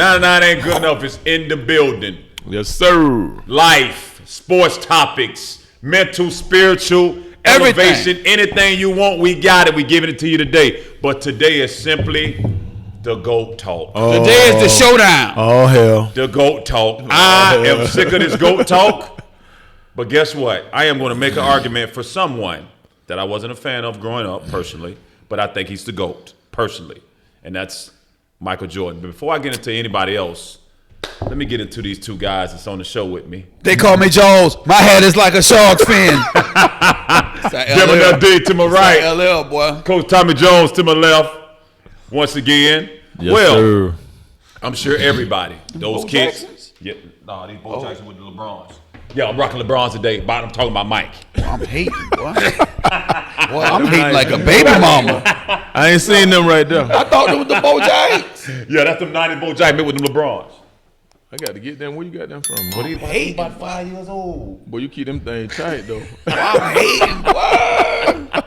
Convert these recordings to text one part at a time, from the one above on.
99 ain't good enough. It's in the building. Yes, sir. Life, sports topics, mental, spiritual, elevation, anything you want, we got it. We giving it to you today. But today is simply the GOAT talk. Today is the showdown. Oh, hell. The GOAT talk. I am sick of this GOAT talk. But guess what? I am going to make an argument for someone that I wasn't a fan of growing up personally, but I think he's the GOAT personally. And that's Michael Jordan. But before I get into anybody else, let me get into these two guys that's on the show with me. They call me Jaws. My head is like a shark's fin. Gemini D to my right. LL, boy. Coach Tommy Jones to my left. Once again. Yes, well, sir. I'm sure everybody, those Bo kids. Jacksons? Yeah, nah, these Bo Jacksons with the LeBrons. Yeah, I'm rocking LeBrons today. But I'm talking about Mike. I'm hating, boy. Boy, I'm hating like a baby mama. I ain't seen them right there. I thought it was the Bo Jacksons. Yeah, that's them 90s Bo Jacksons with them LeBrons. I got to get them. Where you got them from? But Boy, he's about 5 years old. you keep them things tight, though. Boy, I'm hating, boy.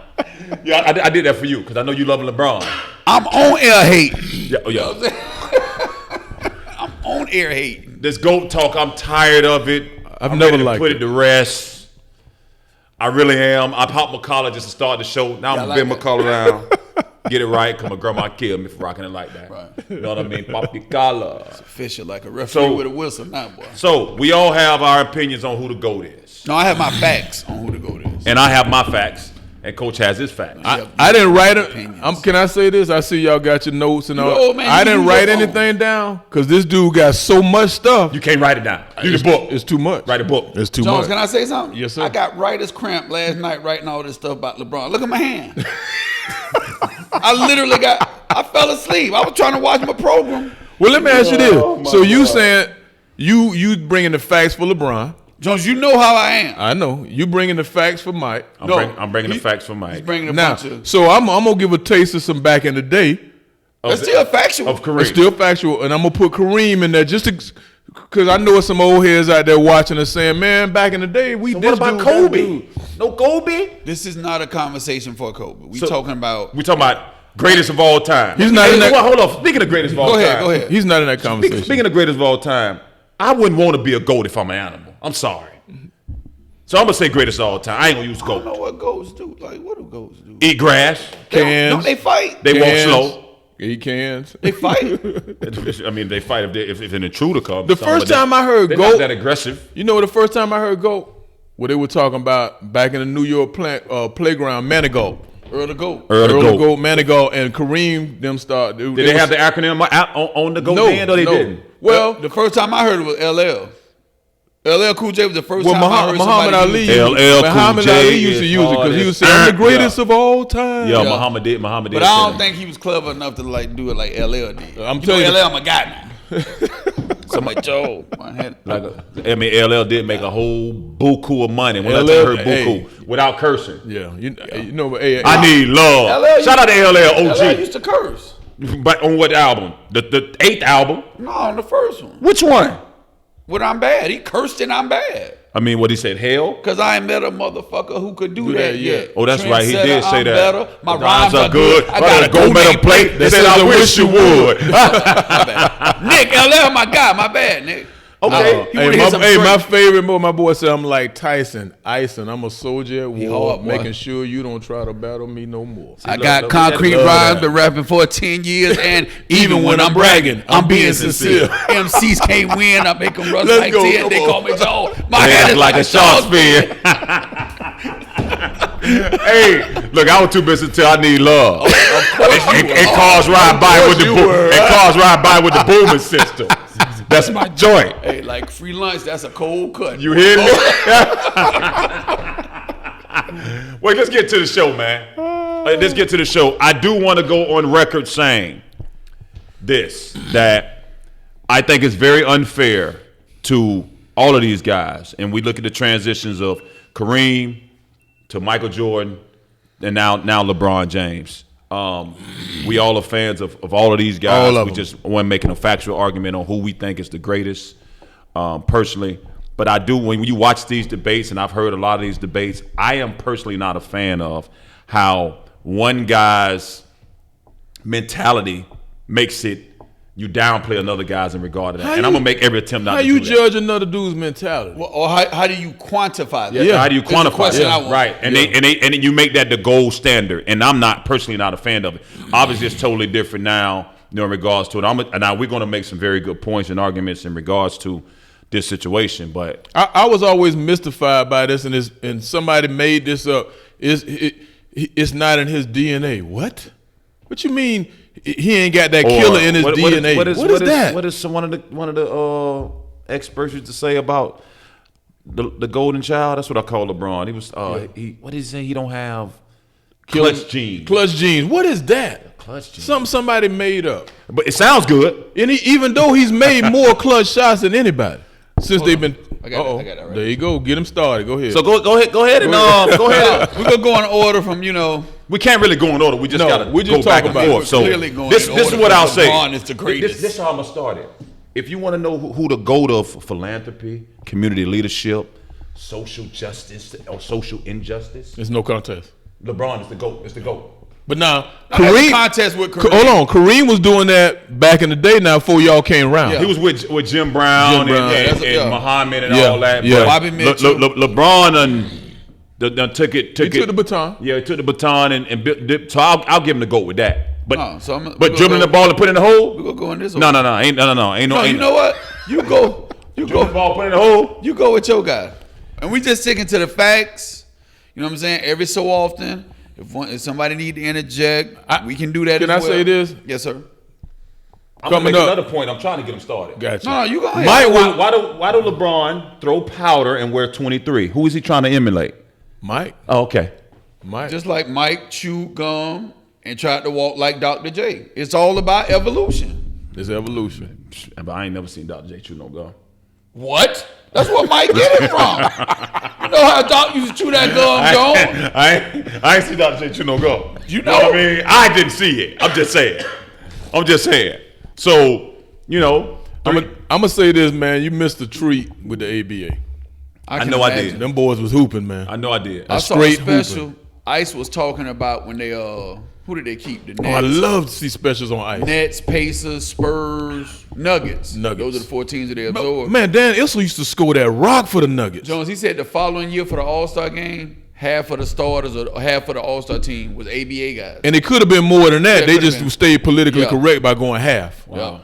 Yeah, I did that for you because I know you love LeBron. I'm on air hating. Yeah, oh, yeah. I'm on air hating. This GOAT talk, I'm tired of it. I've I'm never ready to liked put it. it to rest. I really am. I popped McCullough just to start the show. Now I'm like Ben McCullough down. Get it right, because my grandma killed me for rocking it like that. Right. You know what I mean? Poppy collar. Official like a referee with a whistle now, boy. So we all have our opinions on who the GOAT is. No, I have my facts on who the GOAT is. And I have my facts. And Coach has his facts. I didn't write it. Can I say this? I see y'all got your notes and all. No, man, I didn't write anything down because this dude got so much stuff. You can't write it down. Do the book. It's too much. Write a book. It's too Jones, much. can I say something? Yes, sir. I got writer's cramp last night writing all this stuff about LeBron. Look at my hand. I literally I fell asleep. I was trying to watch my program. Well, let me ask you this. So you saying you bringing the facts for LeBron? Jones, you know how I am. I know. You bringing the facts for Mike. I'm bringing the facts for Mike. He's bringing a Now, bunch of. so I'm gonna give a taste of some back in the day. That's still factual. Of Kareem. It's still factual, and I'm gonna put Kareem in there just because I know some old heads out there watching and saying, "Man, back in the day, we So this what about dude, Kobe? that dude." No Kobe? This is not a conversation for Kobe. We So- talking about. We talking about greatest of all time. He's not in that- Hold on. Speaking of greatest of all time. Go ahead. He's not in that conversation. Speaking of greatest of all time, I wouldn't want to be a GOAT if I'm an animal. I'm sorry. So I'm going to say greatest of all time. I ain't going to use I don't know GOAT. what goats do. Like, what do goats do? Eat grass. Cans. They fight. They walk Cans. slow. He cans. They fight. I mean, they fight if an intruder comes. The first time I heard they're GOAT, not that aggressive. you know, the first time I heard GOAT, what they were talking about back in the New York playground, Manigault. Earl the goat. Earl the Earl GOAT. Manigault and Kareem them start. Did they have the acronym on the GOAT band or they didn't? Well, The first time I heard it was LL. LL Cool J was the first well, time I heard Muhammad somebody Ali, use it. Muhammad Cool J Ali used to is use it because he hard was as- saying, "I'm the greatest Yeah. of all time." Yeah, Yeah. Muhammad did. But I don't think he was clever enough to like do it like LL did. I'm telling you, LL my guy now. Somebody Joe. I mean, LL did make a whole buku of money. When I LL, heard buku, hey. without cursing. yeah, you know, but hey, I need love. LL Shout out to LL OG. LL used to curse. But on what album? The 8th album? No, on the first one. Which one? When I'm bad. He cursed and I'm bad. I mean, what he said, hell? Because I ain't met a motherfucker who could do that yet. Oh, that's right. He did Trendsetter, say I'm that. Better. My The rhymes are good. I got a gold medal plate that says I wish you would. Nick, LL, my guy. My bad, Nick. Okay. You wanna hear some my Drake? favorite boy, my boy said, "I'm like Tyson, icing. I'm a soldier at war, hard, boy. making sure you don't try to battle me no more." I got look, concrete love rhymes, that. been rapping for 10 years, and even when I'm bragging, I'm being sincere. MCs can't win, I make them run Let's like go, 10, come they on. call me Joe. My Yeah, head is like a shark's shark's fin. Hey, look, I was too busy to tell I need love. And cars ride by with the cars ride by with the booming system. That's my joint. Hey, like free lunch, that's a cold cut. You hear me? Wait, let's get to the show, man. Let's get to the show. I do want to go on record saying this, that I think it's very unfair to all of these guys. And we look at the transitions of Kareem to Michael Jordan and now LeBron James. We all are fans of all of these guys. All of we them. just want making a factual argument on who we think is the greatest personally. But I do, when you watch these debates, and I've heard a lot of these debates, I am personally not a fan of how one guy's mentality makes it you downplay another guys in regard to that. And I'm gonna make every attempt not How to you do judge another dude's mentality? Well, or how do you quantify that? Yeah. How do you It's the quantify question I it? want. Right. And then you make that the gold standard. And I'm not personally not a fan of it. Obviously, it's totally different now, in regards to it. Now we're gonna make some very good points and arguments in regards to this situation. But I was always mystified by this, and somebody made this up. It's not in his DNA. What? What you mean? He ain't got that killer in his DNA. What is that? What is one of the experts used to say about the golden child? That's what I call LeBron. He was what did he say? He don't have clutch genes. Clutch genes. What is that? Clutch genes. Somebody made up. But it sounds good. And even though he's made more clutch shots than anybody since they've been. I got that right. There you go. Get him started. Go ahead. So go ahead and go ahead. We're gonna go in order from We can't really go in order. We just gotta we just go back talk and about forth. it. So Clearly going this in is order what I'll because say. LeBron is the greatest. This is how I'm gonna start it. If you want to know who the GOAT of philanthropy, community leadership, social justice, or social injustice, There's no contest. LeBron is the GOAT. It's the GOAT. But now, Kareem contest with Kareem. Hold on. Kareem was doing that back in the day now before y'all came around. Yeah. He was with Jim Brown, Jim Brown. and Muhammad and Yeah. all that. Yeah. But Bobby Mitchell. LeBron done took it. He took the baton. Yeah, he took the baton and so I'll give him the GOAT with that. But No, so I'm- but dribbling the ball and putting it in the hole. We're gonna go in this No, order. ain't No, you know what? You go dribbling the ball, put it in the hole. You go with your guy. And we just sticking to the facts. You know what I'm saying? Every so often, if somebody need to interject, we can do that. Can as I well. say this? Yes, sir. I'm gonna Coming make up. another point. I'm trying to get him started. Gotcha. No, you go ahead. Why do LeBron throw powder and wear 23? Who is he trying to emulate? Mike. Oh, okay. Mike. Just like Mike chewed gum and tried to walk like Dr. J. It's all about evolution. It's evolution. But I ain't never seen Dr. J chew no gum. What? That's where Mike get it from. You know how Doc used to chew that gum, John? I ain't seen Dr. J chew no gum. You know? What I mean? I didn't see it. I'm just saying. So, I'm gonna say this, man. You missed a treat with the ABA. can know I imagine. did. Them boys was hooping, man. I know I did. I saw a straight special hooping. Ice was talking about when they who did they keep? The Oh, I Nets, love to see specials on ice. Nets, Pacers, Spurs, Nuggets. Nuggets. Those are the 4 teams that they absorbed. Man, Dan Issel used to score that rock for the Nuggets. Jones, he said the following year for the All-Star game, half of the starters or half of the All-Star team was ABA guys. And it could have been more than that. Yeah, it They could've just been. stayed politically Yeah. correct by going half. Yeah.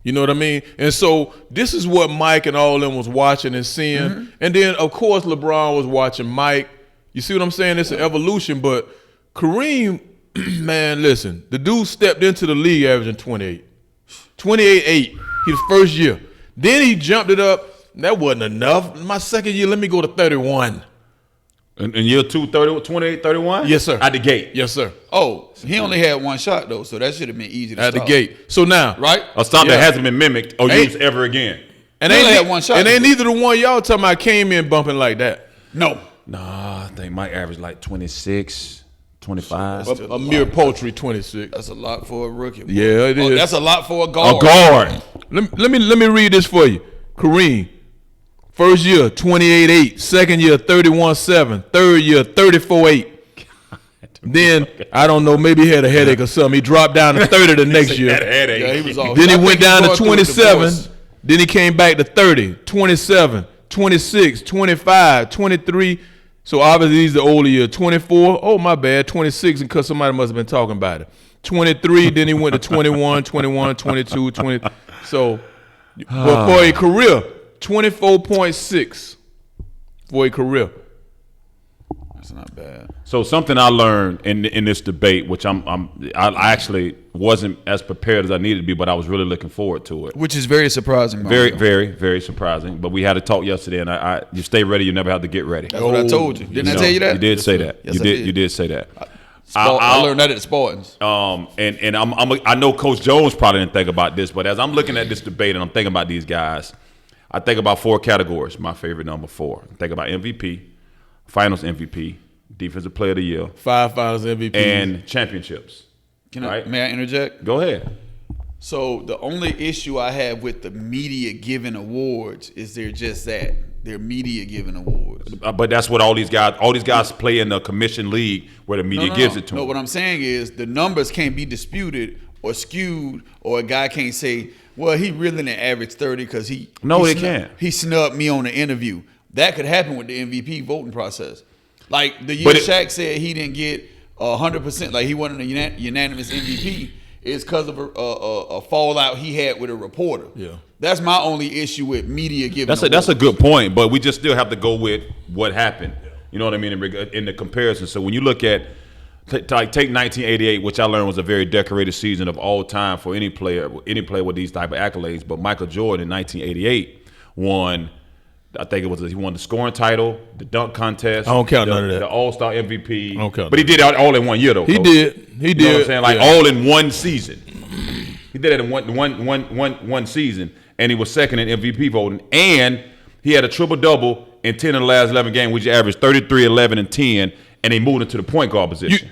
You know what I mean? And so this is what Mike and all of them was watching and seeing. Mm-hmm. And then, of course, LeBron was watching Mike. You see what I'm saying? It's an evolution. But Kareem, man, listen. The dude stepped into the league averaging 28. 28-8. His first year. Then he jumped it up. That wasn't enough. My second year, let me go to 31. In year 2, 28, 31? Yes, sir. At the gate. Yes, sir. Oh, he only had one shot though, so that should have been easy to At the stop. gate. So now. Right? A stop Yeah. that hasn't been mimicked or Ain't- used ever again. And He ain't, only had one shot. and ain't neither the one y'all talking about came in bumping like that. No. Nah, I think Mike averaged like 26, 25. A mere paltry 26. That's a lot for a rookie. Yeah, it is. That's a lot for a A guard. guard. Let me read this for you. Kareem, first year 28-8, second year 31-7, third year 34-8. Then I don't know, maybe he had a headache or something. He dropped down to 30 the next Had a year. headache. Yeah, he was off. Then he I went think down to going through a 27. divorce. Then he came back to 30, 27, 26, 25, 23. So obviously these are the older years. 24, oh my bad, 26, and because somebody must have been talking about it. 23, then he went to 21, 21, 22, 20. So but for a career, 24.6 for a career. That's not bad. So something I learned in this debate, which I actually wasn't as prepared as I needed to be, but I was really looking forward to it. Which is very surprising. Very, Mario. very, very surprising. But we had a talk yesterday, and you stay ready, you never have to get ready. That's what I told you. Didn't I know, tell you that? You did say that. Yes, you I did. did. You did say that. I learned that at the Spartans. And I know Coach Jones probably didn't think about this, but as I'm looking at this debate and I'm thinking about these guys, I think about 4 categories. My favorite number 4. I think about MVP, Finals MVP, Defensive Player of the Year, 5 Finals MVP. and championships. May I interject? Go ahead. So the only issue I have with the media giving awards is they're just that. They're media giving awards. But that's what all these guys play in the commission league where the media gives it to No, them. what I'm saying is the numbers can't be disputed or skewed, or a guy can't say, well, he really didn't average 30 because can't. He snubbed me on the interview. That could happen with the MVP voting process. Like the year Shaq said he didn't get 100%, like he wasn't a unanimous MVP, is because of a fallout he had with a reporter. Yeah. That's my only issue with media giving. That's a good point, but we just still have to go with what happened. You know what I mean in the comparison. So when you look at take 1988, which I learned was a very decorated season of all time for any player with these type of accolades. But Michael Jordan in 1988 won. I think he won the scoring title, the dunk contest. I don't count none of that. The All-Star MVP. I don't count. But he did it all in 1 year though. He Coach. did. You know what I'm saying? Like all in one season. He did it in one season, and he was second in MVP voting, and he had a triple-double in 10 of the last 11 games, which averaged 33, 11, and 10, and they moved into the point guard position.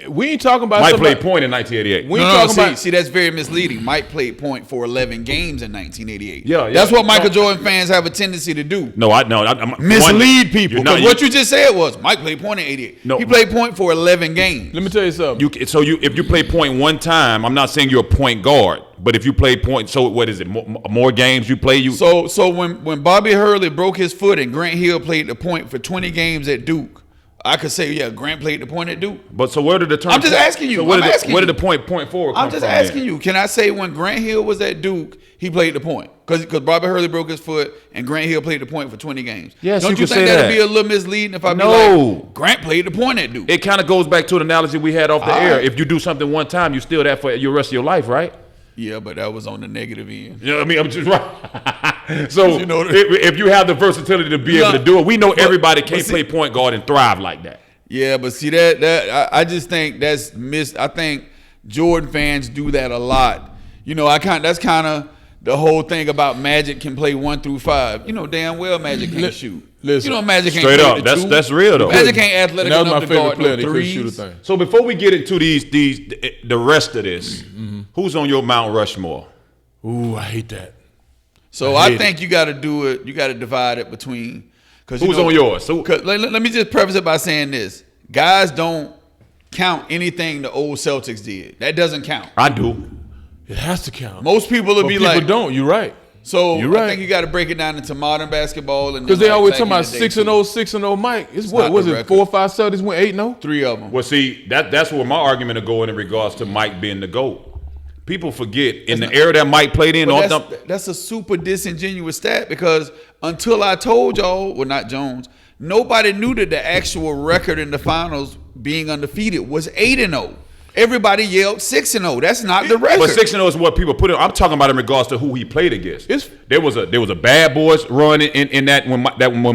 We ain't talking about Mike played point in 1988. We ain't talking about. See, that's very misleading. Mike played point for 11 games in 1988. Yeah. That's what Michael Jordan fans have a tendency to do. I'm mislead people. Because what you just said was Mike played point in 88. No. He played point for 11 games. Let me tell you something. If you play point one time, I'm not saying you're a point guard, but if you play point, so what is it? More games you play? So when Bobby Hurley broke his foot and Grant Hill played the point for 20 games at Duke, I could say, yeah, Grant played the point at Duke. But so where did the term? I'm just asking you. So where did the point forward come I'm just from asking then? you. Can I say when Grant Hill was at Duke, he played the point? Because Bobby Hurley broke his foot and Grant Hill played the point for 20 games. Yes, Don't you you could think say that'd that. be a little misleading if I be No. like, Grant played the point at Duke? It kind of goes back to an analogy we had off the All air. right. If you do something one time, you steal that for your rest of your life, right? Yeah, but that was on the negative end. You know what I mean? I'm just right. So You know if you have the versatility to be able to do it, we know everybody can't see- play point guard and thrive like that. Yeah, but see that I just think that's missed. I think Jordan fans do that a lot. You know, that's kind of the whole thing about Magic can play 1 through 5. You know damn well Magic can't shoot. Listen, you know Magic can't straight play up. the two. That's real though. Magic ain't athletic that was enough my to favorite guard player. no They couldn't shoot a threes. thing. So before we get into the rest of this, who's on your Mount Rushmore? Ooh, I hate that. So I I hate think you got to do it. You got to divide it between. Who's on yours? So, Let me just preface it by saying this: guys don't count anything the old Celtics did. That doesn't count. I do. It has to count. Most people will But be people like, don't. You're right. So You're right. I think you got to break it down into modern basketball and Because then they like always back talking in about the day 6-0, 6-0 Mike. It's not what was the it? record. 4 or 5 Celtics went 8-0. 3 of them. Well, see, that's where my argument will go in regards to Mike being the GOAT. People forget in the era that Mike played in. That's a super disingenuous stat because until I told y'all, well, not Jones, nobody knew that the actual record in the finals being undefeated was 8-0. Everybody yelled 6-0. That's not the record. But 6-0 is what people put in. I'm talking about in regards to who he played against. There was a bad boys run in that when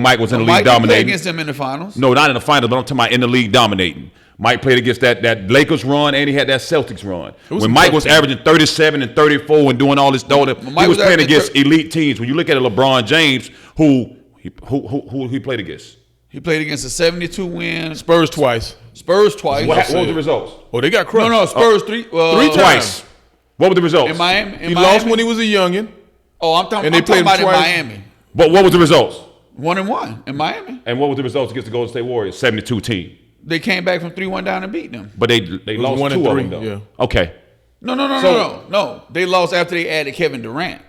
Mike was in the league Mike dominating. played against them in the finals. No, not in the finals, but I'm talking about in the league dominating. Mike played against that Lakers run, and he had that Celtics run. When Mike was averaging 37 and 34 and doing all this, he was playing against elite teams. When you look at LeBron James, who he played against? He played against a 72 win. Spurs twice. Spurs twice. What was the results? Oh, they got crushed. No, Spurs three times. Twice. What were the results? In Miami. He lost when he was a youngin. Oh, I'm talking And they about played him in twice. Miami. But what was the results? 1-1 in Miami. And what was the results against the Golden State Warriors? 72 team. They came back from 3-1 down and beat them. But they lost 1 and 2 of 3, them, though. yeah. Okay. No. They lost after they added Kevin Durant.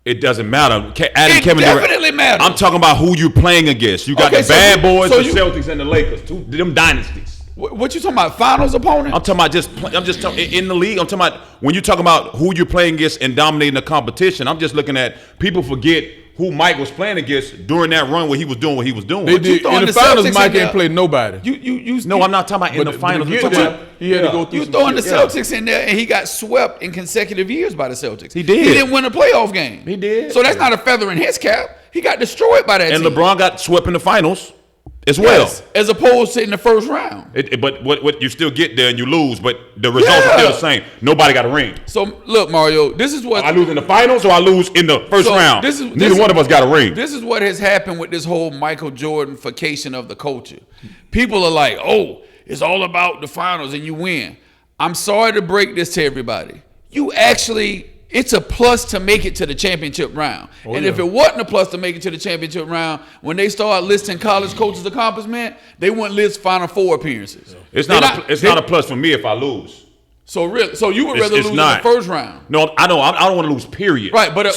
It doesn't matter. It definitely matters. I'm talking about who you playing against. You got Okay, the bad boys, so the Celtics, and the Lakers. Them dynasties. What you talking about? Finals opponent? I'm talking about I'm just talking in the league. I'm talking about when you talk about who you're playing against and dominating the competition. I'm just looking at people forget who Mike was playing against during that run where he was doing what he was doing. They did. In the finals, Mike ain't played nobody. No, I'm not talking about in the finals. to I'm get talking there, about- he had to go through You some throwing the shit. Celtics in there, and he got swept in consecutive years by the Celtics. He did. He didn't win a playoff game. He did. So that's not a feather in his cap. He got destroyed by that And team. LeBron got swept in the finals as well. Yes, as opposed to in the first round. But what you still get there and you lose, but the results are still the same. Nobody got a ring. So look, Mario, this is what I lose in the finals or I lose in the first round. Neither one of us got a ring. This is what has happened with this whole Michael Jordan-fication of the culture. People are like, oh, it's all about the finals and you win. I'm sorry to break this to everybody. It's a plus to make it to the championship round. If it wasn't a plus to make it to the championship round, when they start listing college coaches' accomplishment, they wouldn't list Final Four appearances. It's not a plus for me if I lose. So you would rather It's lose in not. the first round. No, I know. I don't want to lose. Period. Right, but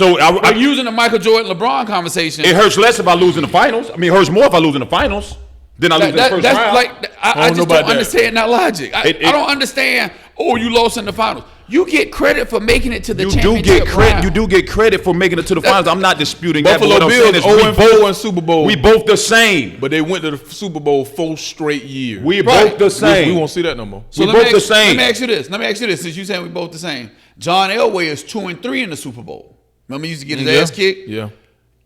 using the Michael Jordan LeBron conversation, it hurts less if I lose in the finals. I mean, it hurts more if I lose in the finals than I lose in the first that's round. like I just don't understand that logic. I don't understand. Oh, you lost in the finals. You get credit for making it to the championship round. You do get credit for making it to the finals. I'm not disputing that. But what I'm Bills saying is 0-4 in Super Bowl. We both the same. But they went to the Super Bowl 4 straight years. We both the same. We won't see that no more. So we both the same. Let me ask you this. Since you saying we both the same, John Elway is 2-3 in the Super Bowl. Remember he used to get his ass kicked? Yeah.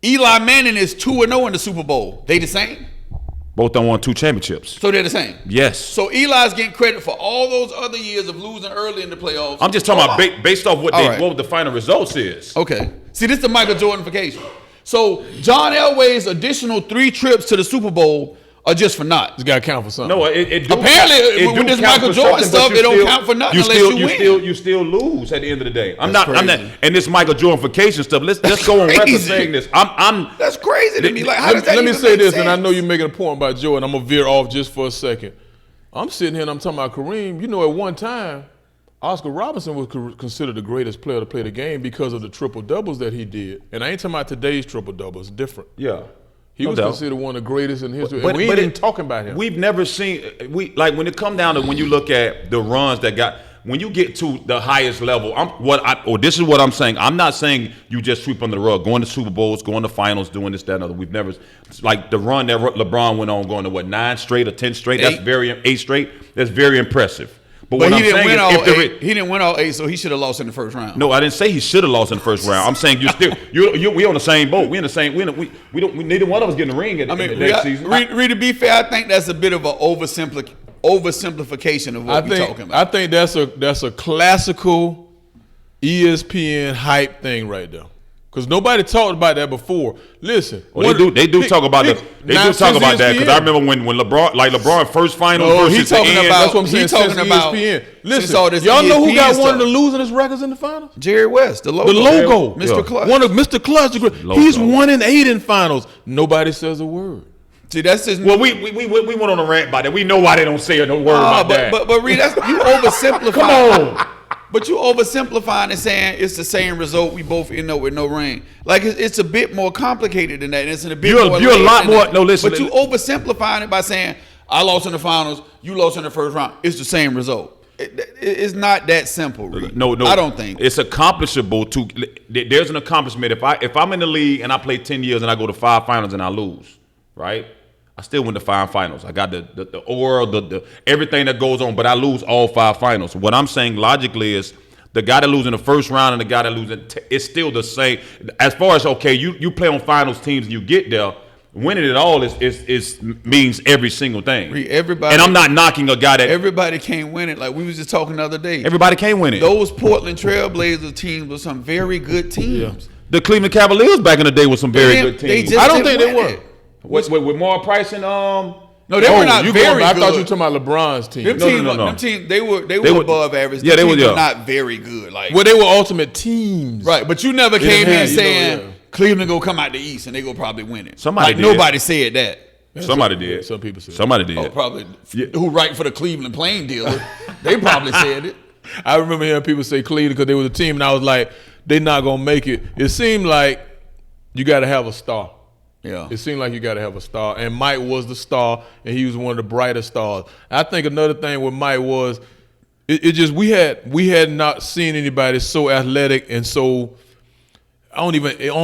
Eli Manning is 2-0 in the Super Bowl. They the same? Both done won 2 championships. So they're the same? Yes. So Eli's getting credit for all those other years of losing early in the playoffs. I'm just talking about based off what the final results is. Okay. See, this is the Michael Jordanification. So John Elway's additional 3 trips to the Super Bowl are just for naught. It's got to count for something. No, it do. Apparently, with this Michael Jordan stuff, it don't count for nothing unless you win. You still lose at the end of the day. I'm not. And this Michael Jordanification stuff. Let's go on record saying this. That's crazy to me. Like, how does that Let me even say make this, sense? and I know you're making a point about Jordan. I'm gonna veer off just for a second. I'm sitting here and I'm talking about Kareem. You know, at one time, Oscar Robertson was considered the greatest player to play the game because of the triple doubles that he did. And I ain't talking about today's triple doubles. Different. Yeah. He was considered one of the greatest in history. And we ain't even talking about him. We've never seen when it come down to when you look at the runs that got when you get to the highest level. This is what I'm saying. I'm not saying you just sweep under the rug, going to Super Bowls, going to finals, doing this, that, and other. We've never like the run that LeBron went on, going to 9 straight or 10 straight. 8 straight. That's very impressive. But he didn't win all 8. He didn't win all 8, so he should have lost in the first round. No, I didn't say he should have lost in the first round. I'm saying we on the same boat. We in the same. We neither one of us getting the ring in the next season. To be fair, I think that's a bit of an oversimplification of what we're talking about. I think that's a classical ESPN hype thing right there. Because nobody talked about that before. Listen, they do talk about that. They do talk about that because I remember when LeBron first final versus the end. That's what I'm saying. Talking about ESPN. Listen, y'all know who got one of the losingest records in the finals? Jerry West, the logo. Mr. Clutch. One of Mr. Clutch. He's 1-8 in finals. Nobody says a word. See, that's just we went on a rant about that. We know why they don't say no word about that. But Reed, you oversimplify. Come on. But you oversimplifying and saying it's the same result. We both end up with no ring. Like it's a bit more complicated than that. It's a bit more. You're a lot more. No, listen. But you oversimplifying it by saying I lost in the finals, you lost in the first round. It's the same result. It's not that simple, Reed. No, I don't think it's accomplishable. There's an accomplishment. If I'm in the league and I play 10 years and I go to 5 finals and I lose, right? I still win the 5 finals. I got the aura, the everything that goes on, but I lose all 5 finals. What I'm saying logically is the guy that loses in the first round and the guy that loses, it's still the same. As far as, okay, you play on finals teams and you get there, winning it all is means every single thing. Everybody, and I'm not knocking a guy that everybody can't win it. Like we was just talking the other day. Everybody can't win it. Those Portland Trailblazers teams were some very good teams. Yeah. The Cleveland Cavaliers back in the day were some very good teams. I don't think they were. With Mark Price and No, they were not very good. I thought you were talking about LeBron's team. Them teams, they were above average. Yeah, they were not very good. Like, well, they were ultimate teams, right? But you never came in saying Cleveland gonna come out the East and they gonna probably win it. Somebody did. Nobody said that. Somebody did. Some people said. Somebody did. Oh, probably. Yeah. Who write for the Cleveland Plain Dealer? They probably said it. I remember hearing people say Cleveland because they were the team, and I was like, they're not gonna make it. It seemed like you got to have a star. Yeah. It seemed like you got to have a star, and Mike was the star, and he was one of the brighter stars. I think another thing with Mike was it just we had not seen anybody so athletic and so I don't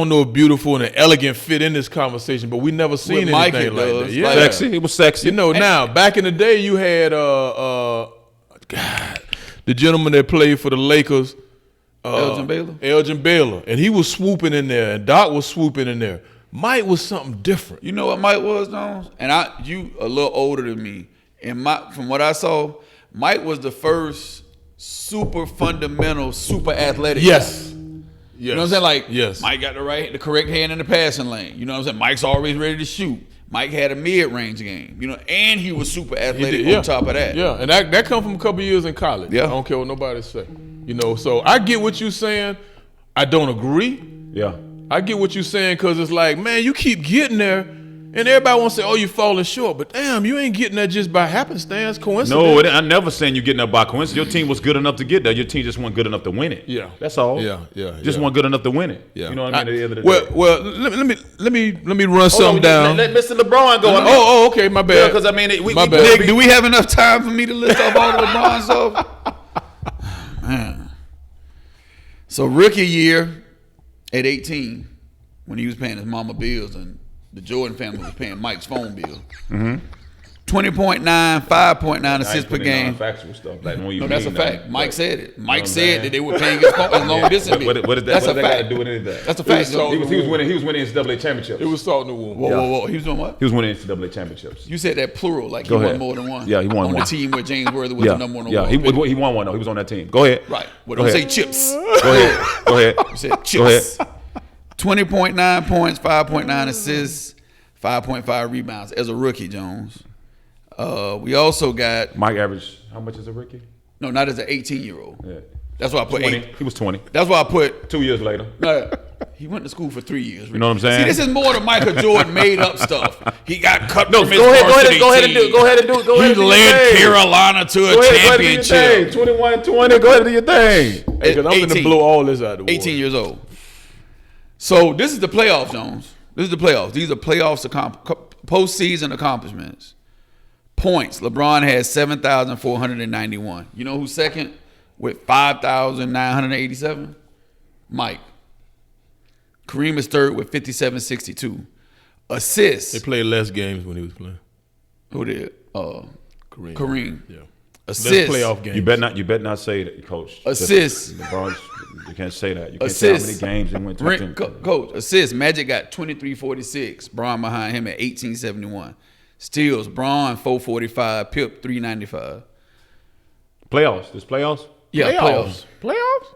know if beautiful and beautiful fit in this conversation, but we never seen anything like that. Yeah. Sexy. It was sexy. You know, now back in the day, you had the gentleman that played for the Lakers, Elgin Baylor, and he was swooping in there, and Doc was swooping in there. Mike was something different. You know what Mike was, Jones? And you a little older than me. And from what I saw, Mike was the first super fundamental, super athletic guy. Yes. You know what I'm saying? Like, yes. Mike got the correct hand in the passing lane. You know what I'm saying? Mike's always ready to shoot. Mike had a mid-range game, you know, and he was super athletic on top of that. Yeah, and that come from a couple years in college. Yeah. I don't care what nobody say. You know, so I get what you're saying. I don't agree. Yeah. I get what you're saying because it's like, man, you keep getting there, And everybody wants to say, "Oh, you falling short," but damn, you ain't getting that just by happenstance, coincidence. No, I never saying you getting up by coincidence. Your team was good enough to get there. Your team just wasn't good enough to win it. Yeah. That's all. Yeah. Just wasn't good enough to win it. Yeah. You know what I mean? At the end of the well, day. well, let me run something down. Let Mr. LeBron go. Oh, okay, my bad. Because I mean, My bad. Nick, do we have enough time for me to list off all the LeBron stuff? Man. So rookie year at 18, when he was paying his mama bills and the Jordan family was paying Mike's phone bill. 20.9, 5.9 assists per game. Factual stuff. Like, No, that's a fact. Mike said it. Mike said that they were paying his phone long distance. What did That's a that got fact. to do with anything? That's a fact. He was winning NCAA championships. It was salt in the wound. Whoa. He was doing what? He was winning NCAA championships. You said that plural, like Go he ahead. won more than one. Yeah, he won on one. the team where James Worthy was Yeah, the number one. yeah. overall pick. He won one though. He was on that team. Go ahead. Right. Well, Go don't say ahead. chips. Go ahead. Go ahead. You said Go ahead. chips. 20.9 points, 5.9 assists, 5.5 rebounds as a rookie, Jones. We also got Mike averaged how much is a rookie? no, not as an 18-year-old. Yeah. That's why I put 20. 8. He was 20. That's why I put. 2 years later. He went to school for 3 years. You know what I'm saying? See, this is more than Michael Jordan made up stuff. He got cut No, from his go ahead varsity and do team. it. Go ahead and do He led Carolina to a championship. 21-20. Go ahead and do your thing. Hey, 'cause I'm going to 18. blow all this out of the water. 18 years old. So this is the playoffs, Jones. This is the playoffs. These are playoffs postseason accomplishments. Points. LeBron has 7,491. You know who's second with 5,987? Mike. Kareem is third with 5,762. Assists. They played less games when he was playing. Who did? Kareem. Yeah. Assists. Less playoff games. You better not say that, Coach. Assists. LeBron, you can't say that. You can't say how many Assists. games he went to. Coach, assists. Magic got 2346. Braun behind him at 1871. Steals. Braun 445. Pip 395. Playoffs. This playoffs? Yeah, playoffs. Playoffs?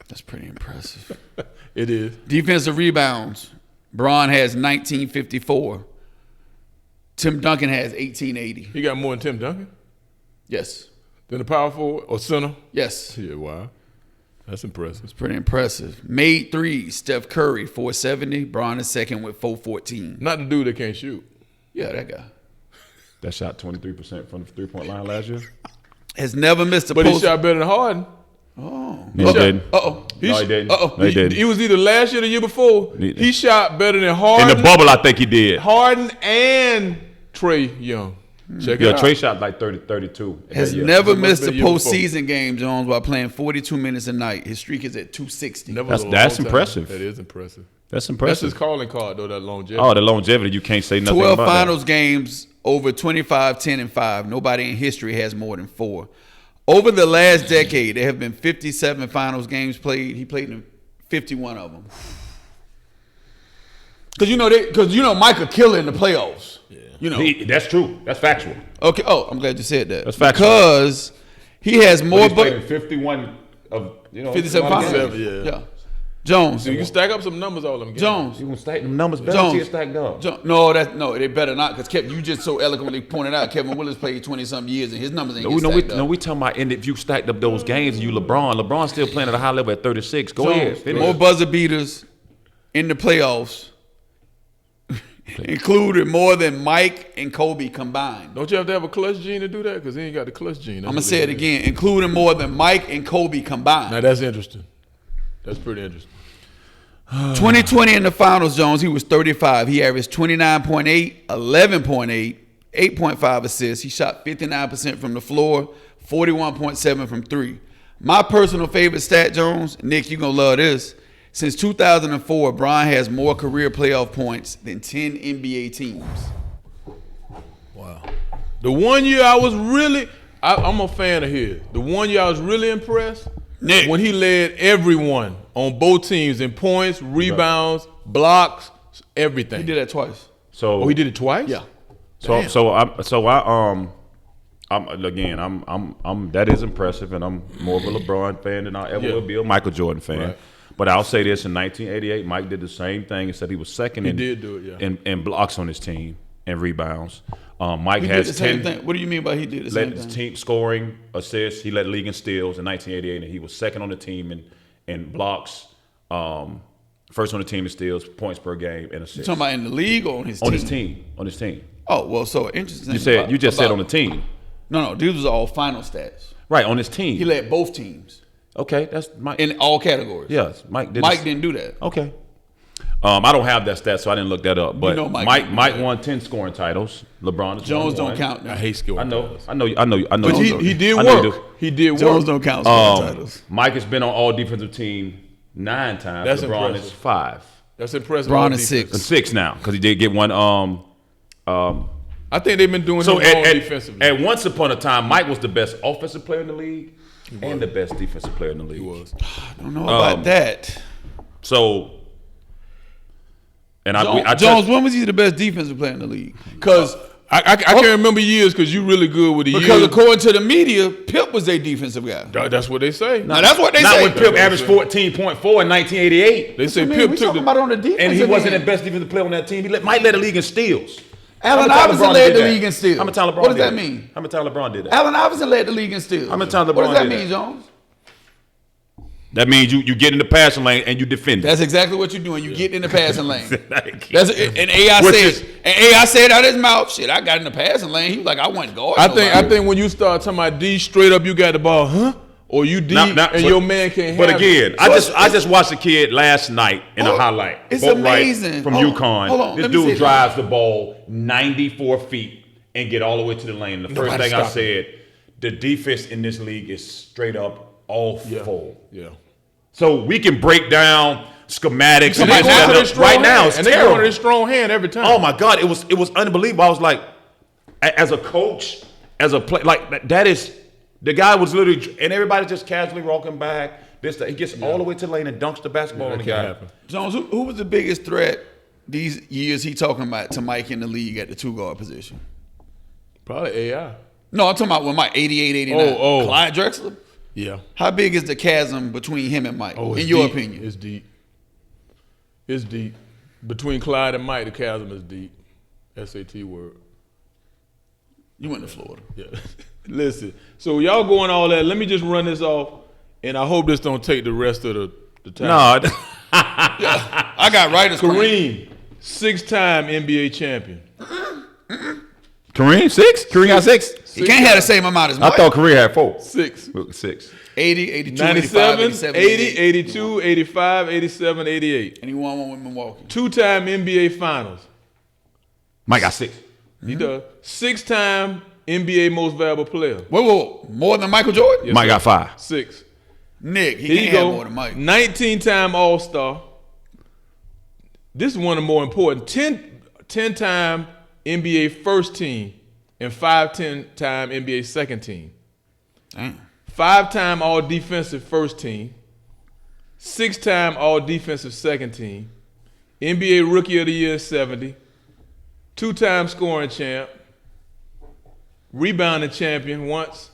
That's pretty impressive. It is. Defensive rebounds. Braun has 1954. Tim Duncan has 1880. He got more than Tim Duncan? Yes. Than the power forward or center? Yes. Yeah, wow. That's impressive. It's pretty impressive. Made threes. Steph Curry 470. Braun is second with 414. Not the dude that can't shoot. Yeah, that guy. That shot 23% from the three-point line last year. Has never missed a But post. he shot better than Harden. Oh. No, he didn't. Uh-oh. No, he didn't. Uh-oh. No, he didn't. He was either last year or the year before. He shot better than In Harden. the bubble, I think he did. Harden and Trey Young. Check it Yeah, out. Trey shot like 32. Has that year. never It must missed a have been year before. postseason game, Jones, while playing 42 minutes a night. His streak is at 260. Never That's- was a that's long time. impressive. That is impressive. That's That's impressive. his calling card, though, that longevity. Oh, the longevity, you can't say nothing 12 about finals games over 25, 10, and 5. Nobody in history has more than 4. Over the last decade, there have been 57 finals games played. He played in 51 of them. Because you know Michael Killer in the playoffs. Yeah. You know. that. That's true. That's factual. Okay. Oh, I'm glad you said that. That's factual. Because he has more. He's played in 51 of, 57 finals finals. games. yeah. Yeah. Jones. So you can stack up some numbers all them games. Jones. You gonna stack them numbers better Jones. till you stacked up. No, they better not, because you just so eloquently pointed out Kevin Willis played 20-something years and his numbers ain't No, get stacked up. we talking about if you stacked up those games and you LeBron's still playing at a high level at 36. Go ahead. Jones, Finish. more buzzer beaters in the playoffs included more than Mike and Kobe combined. Don't you have to have a clutch gene to do that? Because he ain't got the clutch gene. I'm going to say it again. Including more than Mike and Kobe combined. Now, that's interesting. That's pretty interesting. 2020 in the finals, Jones, he was 35. He averaged 29.8, 11.8, 8.5 assists. He shot 59% from the floor, 41.7 from three. My personal favorite stat, Jones, Nick, you're going to love this. Since 2004, Bron has more career playoff points than 10 NBA teams. Wow. The one year I was really, I'm a fan of his. The one year I was really impressed, Nick. when he led everyone on both teams in points, rebounds, blocks, everything. He did that twice. So Oh, he did it twice? Yeah. Damn. I'm that is impressive, and I'm more of a LeBron fan than I ever Yeah. will be a Michael Jordan fan. Right. But I'll say this: in 1988, Mike did the same thing and said he was second He did do it, yeah. in blocks on his team and rebounds. Mike He did has the same 10 thing. What do you mean by he did the same led his thing? team scoring, assists. He led the league in steals in 1988, and he was second on the team in blocks, First on the team in steals, points per game, and assists. You talking about in the league or on his team? On his team. Oh, well, so interesting. You just said on the team. No, these was all final stats. Right, on his team. He led both teams. Okay, that's Mike. In all categories. Yes, Mike did. Mike didn't do that. Okay. I don't have that stat, so I didn't look that up. But Mike won 10 scoring titles. LeBron Jones don't count. I hate scoring. I know. But he did work. He did work. Jones don't count scoring titles. Mike has been on all defensive team 9 times. That's LeBron impressive. is 5. That's impressive. LeBron is 6. 6 now because he did get one. I think they've been doing So him wrong defensively. at once upon a time, Mike was the best offensive player in the league and the best defensive player in the league. He was. I don't know about that. So, and Jones, when was he the best defensive player in the league? Because I can't remember years because you really good with the years. Because according to the media, Pip was their defensive guy. That's what they say. Now that's what they not say. when Pip averaged 14.4 in 1988. They say Man, Pip we took talking the. about on the defense, And he wasn't the best defensive player on that team. Mike led the league in steals. Allen How many times Iverson LeBron led did the that? league in steals. How many times LeBron What does did that mean? How many times LeBron did that? Allen Iverson led the league in steals. How many times What LeBron does that did mean, that? Jones? That means you get in the passing lane and you defend it. That's exactly what you're doing. You get in the passing lane. Like, That's and AI Which said. is- And AI said out his mouth, "Shit, I got in the passing lane." He was like, "I wasn't guarding." I think when you start talking about D straight up, you got the ball, huh? Or you D and your man can't have But it. again, I just watched a kid last night in a highlight. It's Boat Wright amazing. from Hold on, UConn. hold on, This let me say dude drives the ball 94 feet and get all the way to the lane. The first Nobody thing I stop said, the defense in this league is straight up awful. Yeah. So we can break down schematics and Right this, that, right now. It's and they terrible. going to their strong hand every time. Oh my God, it was unbelievable. I was like, as a coach, as a play, like that is the guy was literally, and everybody just casually walking back. He gets all the way to the lane and dunks the basketball on the guy. Jones, who was the biggest threat these years he talking about to Mike in the league at the 2-guard position? Probably AI. No, I'm talking about when Mike 88, 89. Oh. Clyde Drexler. Yeah. How big is the chasm between him and Mike, It's in your deep. opinion? It's deep. It's deep. Between Clyde and Mike, the chasm is deep. SAT word. You went to Florida. Yeah. Listen, so y'all going all that. Let me just run this off, and I hope this don't take the rest of the time. No, I got writers. Kareem, 6-time NBA champion. Kareem 6? Kareem got 6? He can't have the same amount as I Mike. thought Kareem had 4. 6. 6. 80, 82, 97, 85, 80, 87, 82, 85, 87, 88. And he won one with Milwaukee. 2-time NBA finals. Mike got 6. He does. 6-time NBA most valuable player. Whoa. More than Michael Jordan? Yes, Mike sir. got 5. 6. Nick, he Here you can't have go. more than Mike. 19-time All-Star. This is one of the more important. 10-time NBA first team and 5 10-time NBA second team. Damn. 5-time All-Defensive first team. 6-time All-Defensive second team. NBA Rookie of the Year 70. 2-time scoring champ. Rebounding champion once.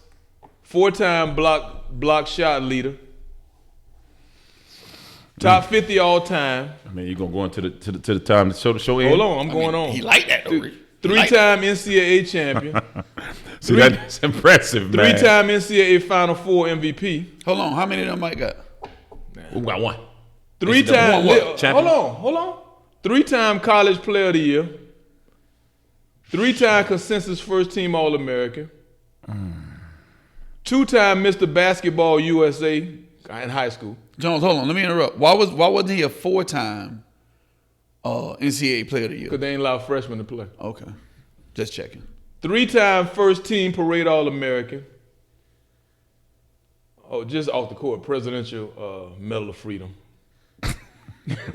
4-time block shot leader. Top 50 all time. I mean, you're going to go into the time to show end? Hold on, I'm going on. He like that, though. 3-time NCAA champion. See, that's impressive, man. 3-time NCAA Final Four MVP. Hold on. How many of them Mike got? Who got 1? 3-time. Champion? Hold on. 3-time College Player of the Year. 3-time Consensus First Team All American. 2-time Mr. Basketball USA in high school. Jones, hold on. Let me interrupt. Why wasn't he a 4-time NCAA Player of the Year? Because they ain't allow freshmen to play. Okay. Just checking. 3-time First Team Parade All American. Oh, just off the court, Presidential Medal of Freedom.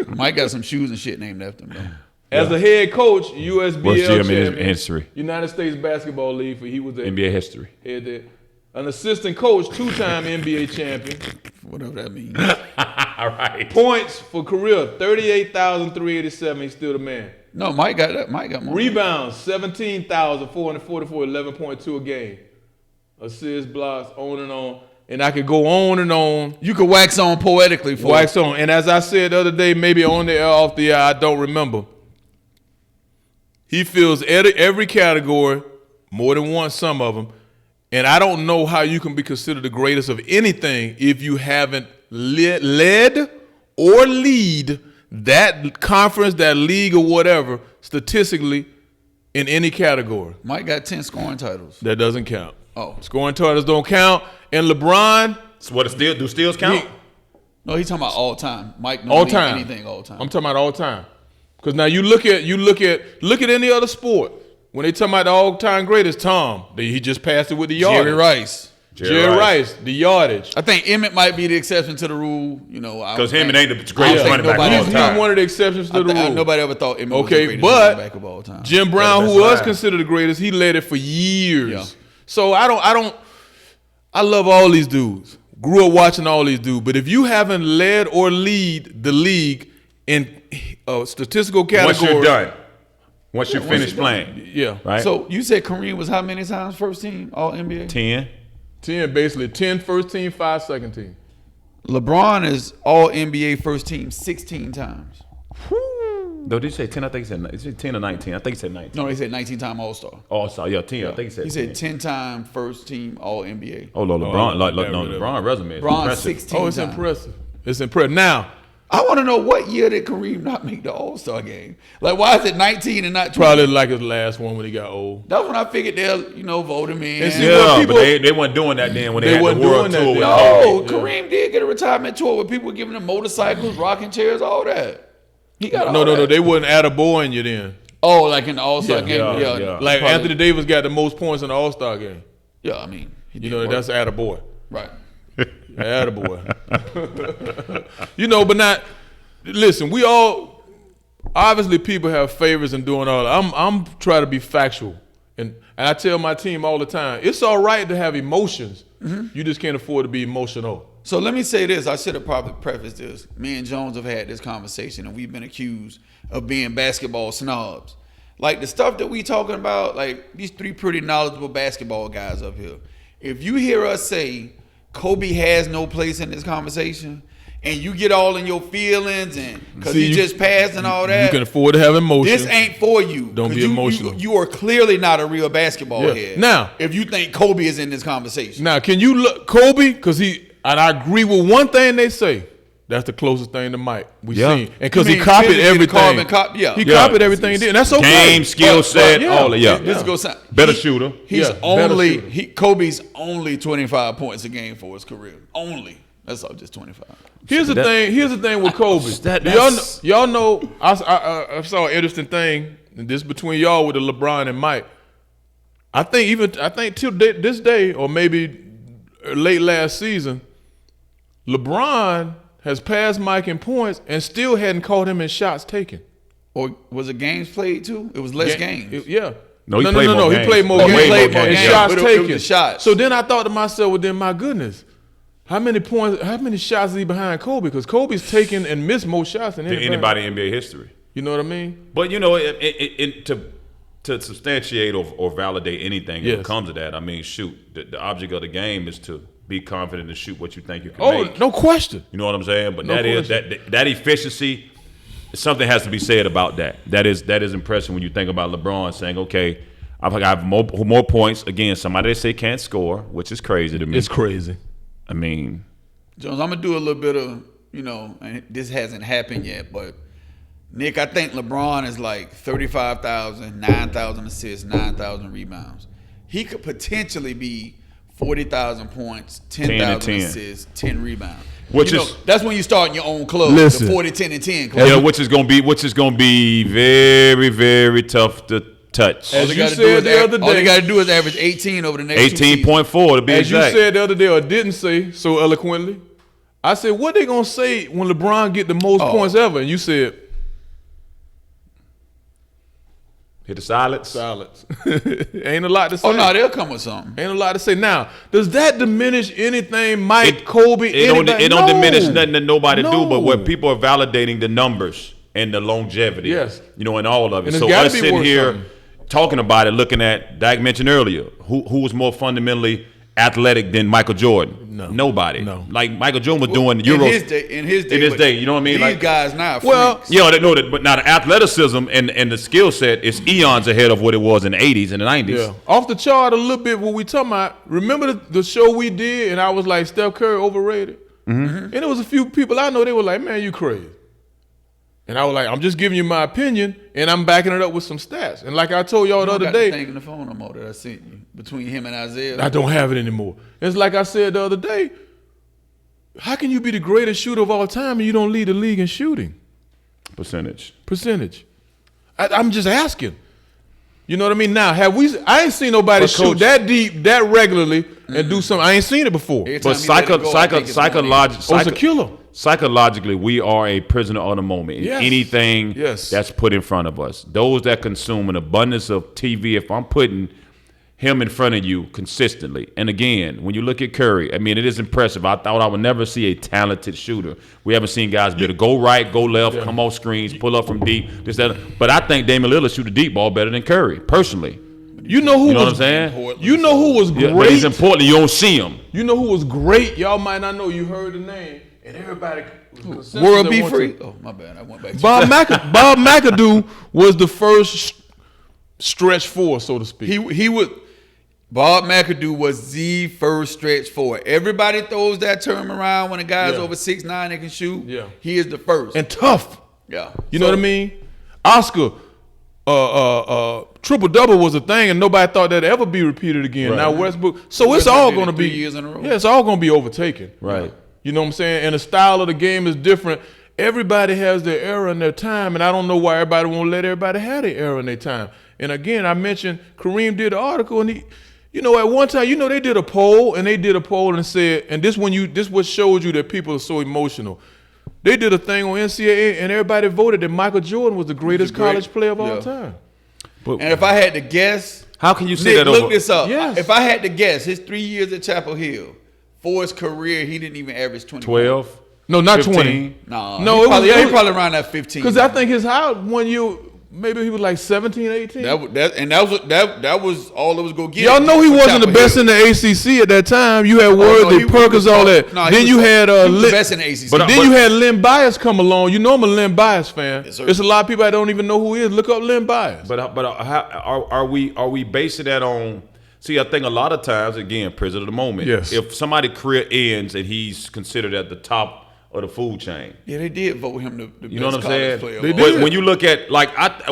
Mike got some shoes and shit named after him, though. As a head coach, USBL What's GM champion, in history? United States Basketball League. He was the NBA history. head there. An assistant coach, 2-time NBA champion. Whatever that means. All right. Points for career, 38,387. He's still the man. No, Mike got that. Mike got more. Rebounds, 17,444, 11.2 a game. Assists, blocks, on and on. And I could go on and on. You could wax on poetically for Wax on. And as I said the other day, maybe on the air, off the air, I don't remember. He fills every category, more than one, some of them. And I don't know how you can be considered the greatest of anything if you haven't led or lead that conference, that league, or whatever, statistically, in any category. Mike got 10 scoring titles. That doesn't count. Oh. Scoring titles don't count. And LeBron, So what? Do steals count? No, he's talking about all time. Mike don't all lead time. anything all time. I'm talking about all time. Because now you look at any other sport. When they talking about the all-time greatest, Tom, he just passed it with the yardage. Jerry Rice. Jerry Rice, the yardage. I think Emmett might be the exception to the rule. You know, Because him ain't the I greatest don't running think back of all He's time. one of the exceptions to the rule. Nobody ever thought Emmett was the Okay, greatest but running back of all time. Jim Brown, that's who was right. considered the greatest, he led it for years. Yeah. So I love all these dudes. Grew up watching all these dudes. But if you haven't led or lead the league in a statistical category, Once you're done. Once you finish playing. yeah, Right? So you said Kareem was how many times first team All NBA? 10. 10 basically, 10 first team, 5 second team. LeBron is All NBA first team 16 times. No, did you say 10? I think he said 10 or 19. I think he said 19. No, he said 19 time All Star. Oh, sorry. Yeah, 10. I think he said He 10. said 10 time first team All NBA. Oh, no, LeBron. Oh, LeBron resume is LeBron impressive. 16 Oh, it's times. impressive. It's impressive. Now, I want to know what year did Kareem not make the All Star game? Like, why is it 19 and not 20? probably like his last one when he got old. That's when I figured they'll, vote him in. And see, Yeah, people- but they weren't doing that then when they They had the wasn't world doing that tour. With No, Yeah. Kareem did get a retirement tour where people were giving him motorcycles, rocking chairs, all that. He got all No, that. they wasn't attaboying you then. Oh, like in the All Star game. yeah, Yeah, yeah. Like probably. Anthony Davis got the most points in the All-Star game. Yeah, I mean, he You did know, work. that's attaboy. right. Attaboy. But not. Listen, we all obviously people have favorites and doing all that. I'm trying to be factual, and I tell my team all the time, it's all right to have emotions. You just can't afford to be emotional. So let me say this. I should have probably prefaced this. Me and Jones have had this conversation, and we've been accused of being basketball snobs. Like the stuff that we talking about, like these three pretty knowledgeable basketball guys up here. If you hear us say Kobe has no place in this conversation, and you get all in your feelings and because See, he you- just passed and all that, You can afford to have emotions. this ain't for you. Don't 'Cause be emotional. You are clearly not a real basketball Yeah. head. Now- if you think Kobe is in this conversation, Now, can you look Kobe? Because and I agree with one thing they say. That's the closest thing to Mike we've Yeah. seen, and because You he mean copied physically everything. yeah. He Yeah. copied everything he did, and that's okay. Game, skill set, yeah. all of yeah. This goes sound Better shooter. He's Yeah, better only shooter. Kobe's only 25 points a game for his career. Only. That's all, just 25. Here's the thing. Here's the thing with Kobe. Y'all know. I saw an interesting thing. And this between y'all with the LeBron and Mike. I think till this day or maybe late last season, LeBron has passed Mike in points and still hadn't caught him in shots taken. Or was it games played too? It was less games. Yeah. No, he played more He games. played more Oh, games. way more And games. shots But it was taken. the shots. So then I thought to myself, well, then my goodness, how many shots is he behind Kobe? Because Kobe's taken and missed more shots than Anybody in NBA history. You know what I mean? But you know, to substantiate or validate anything Yes. that comes to that, I mean, shoot, the object of the game is to be confident and shoot what you think you can Oh, make. no question. You know what I'm saying? But No that is question. that efficiency. Something has to be said about that. That is impressive when you think about LeBron saying, "Okay, I have more points." Again, somebody they say can't score, which is crazy to me. It's crazy. I mean, Jones, I'm going to do a little bit of, and this hasn't happened yet, but Nick, I think LeBron is like 35,000, 9,000 assists, 9,000 rebounds. He could potentially be 40,000 points, 10,000 10. assists, 10 rebounds. Which is- that's when you start in your own club, Listen. the 40, 10, and 10 club. yeah, which is gonna be very, very tough to touch. As All they you gotta said do is the other all they day- got to do is average 18 over the next 18.4 to be As exact. you said the other day, or didn't say so eloquently, I said, what they gonna say when LeBron get the most points ever? And you said, Hit the silence. silence. Ain't a lot to say. Oh, no, they'll come with something. Ain't a lot to say. Now, does that diminish anything Mike, Kobe, It don't anybody? don't No. diminish nothing that nobody do, but where No. people are validating the numbers and the longevity. Yes. And all of it. And it's So gotta us be sitting worth here something. talking about it, looking at Dak mentioned earlier, who was more fundamentally athletic than Michael Jordan? No. Nobody. No. Like Michael Jordan was doing In Euros. his day, day, you know what I mean? These Like- guys now, Well, freaks. Yeah, they know that, but now the athleticism and the skill set is eons ahead of what it was in the 80s and the 90s. Yeah. Off the chart a little bit what we talking about. Remember the show we did and I was like, Steph Curry overrated? Mm-hmm. And there was a few people I know, they were like, man, you crazy. And I was like, I'm just giving you my opinion, and I'm backing it up with some stats. And like I told y'all the other day, Thinking the phone no more that I sent you between him and Isaiah. I don't have it anymore. It's like I said the other day, how can you be the greatest shooter of all time and you don't lead the league in shooting? Percentage. I'm just asking. You know what I mean? Now, I ain't seen nobody But shoot Coach, that deep, that regularly, and do something. I ain't seen it before. Every But time he let it go, I think it's Oh, it's a killer. Psychologically, we are a prisoner of the moment. Yes. Anything Yes. that's put in front of us. Those that consume an abundance of TV, if I'm putting him in front of you consistently. And again, when you look at Curry, I mean, it is impressive. I thought I would never see a talented shooter. We haven't seen guys be able to go right, go left, come off screens, pull up from deep, this, that. But I think Damian Lillard shoot a deep ball better than Curry, personally. You know who You know was what I'm saying? You know who was Yeah, great. but he's important. You don't see him. You know who was great? Y'all might not know. You heard the name, and everybody. World be free. Oh, my bad. I went back to Bob McAdoo was the first stretch four, so to speak. He would. Bob McAdoo was the first stretch forward. Everybody throws that term around when a guy's over 6'9" and can shoot. Yeah. He is the first. And tough. Yeah. You know what I mean? Oscar, triple double was a thing, and nobody thought that'd ever be repeated again. Right. Now Westbrook. So it's Westbrook all did going to it be 3 years in a row. Yeah, it's all going to be overtaken. Right. You know what I'm saying? And the style of the game is different. Everybody has their era and their time, and I don't know why everybody won't let everybody have their era and their time. And again, I mentioned Kareem did an article, and he. You know, at one time, they did a poll, and said, and this what shows you that people are so emotional. They did a thing on NCAA, and everybody voted that Michael Jordan was the greatest college player of all time. But And if I had to guess, how can you say Nick, that look over? this up. Yes. If I had to guess, his 3 years at Chapel Hill, for his career, he didn't even average 20. 12? No, not 15? 20. No, No, he probably around that 15. Because I think his high one year, maybe he was like 17, 18. That was all it was going to get. Y'all know he for wasn't the Chapel best Hill. in the ACC at that time. You had no, Worthy, he Perkins, was- all that. no, he Then was- you had he was the Lin- best in the ACC. But- then you had Len Bias come along. You know I'm a Len Bias fan. Yes, sir. There's a lot of people that don't even know who he is. Look up Len Bias. But how, are we basing that on? See, I think a lot of times, again, prisoner of the moment. Yes. If somebody's career ends and he's considered at the top of the food chain, Yeah, they did vote him the you know best what I'm saying? college player. They of all did. But when you look at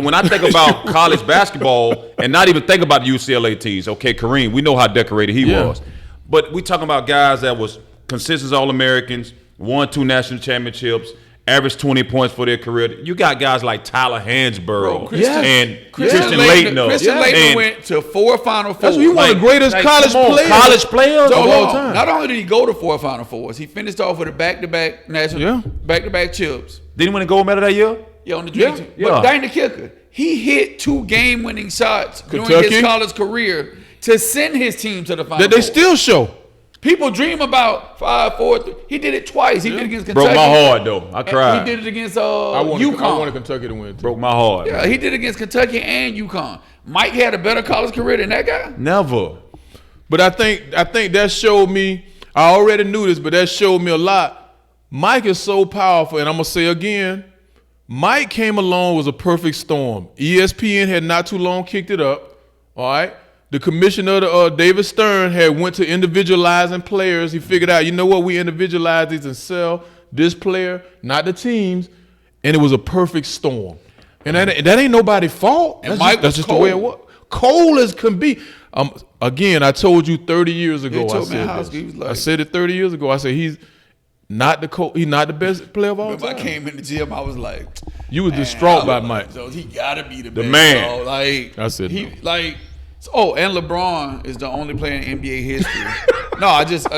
when I think about college basketball and not even think about the UCLA teams. Okay, Kareem, we know how decorated he Yeah. was, but we talking about guys that was consistent All-Americans, won 2 national championships, averaged 20 points for their career. You got guys like Tyler Hansborough Christian- and Christian Christian Laettner Laettner. Christian Laettner And- went to 4 Final Fours. That's he one of the greatest like, college come on, players. college players So of hold all on. time. Not only did he go to 4 Final Fours, he finished off with a back-to-back national, Yeah. back-to-back chips. Didn't he win a gold medal that year? Yeah, on the dream team. yeah. But dang the kicker, he hit 2 game-winning shots during Kentucky? his college career to send his team to the Final That they Four. still show. People dream about 5, 4, 3. He did it twice. He did it against Broke Kentucky. my heart though. I And cried. He did it against I wanted UConn. Kentucky to win. Too. Broke my heart. Yeah, he did it against Kentucky and UConn. Mike had a better college career than that guy. Never. But I think that showed me. I already knew this, but that showed me a lot. Mike is so powerful, and I'm gonna say again, Mike came along was a perfect storm. ESPN had not too long kicked it up. All right, the commissioner, David Stern, had went to individualizing players. He figured out, you know what, we individualize these and sell this player, not the teams, and it was a perfect storm. And that ain't nobody's fault. And That's Mike just, that's was just the way it cold. was. Cold as can be. Again, I told you 30 years ago. He I told me said how this. he was like- I said it 30 years ago. I said he's not the best player of all Remember, I time. came in the gym, I was like, You was man, distraught I by was Mike. like, so he gotta be the best. man. Dog. Like I said he no. like. Oh, and LeBron is the only player in NBA history. No, I just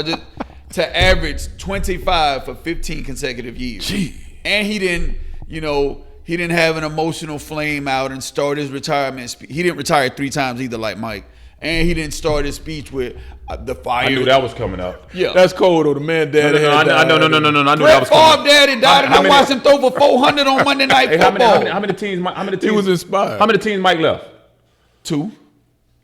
to average 25 for 15 consecutive years. Gee. And he didn't have an emotional flame out and start his retirement. He didn't retire 3 times either, like Mike. And he didn't start his speech with the fire. I knew that was coming up. Yeah. That's cold though. The man No, daddy. no, had no, I know, died. no. I knew that Brett was coming Favre up. daddy died, and How I many- watched him throw for 400 on Monday Night Hey, Football. how many teams? How many teams? He was inspired. How many teams Mike left? 2.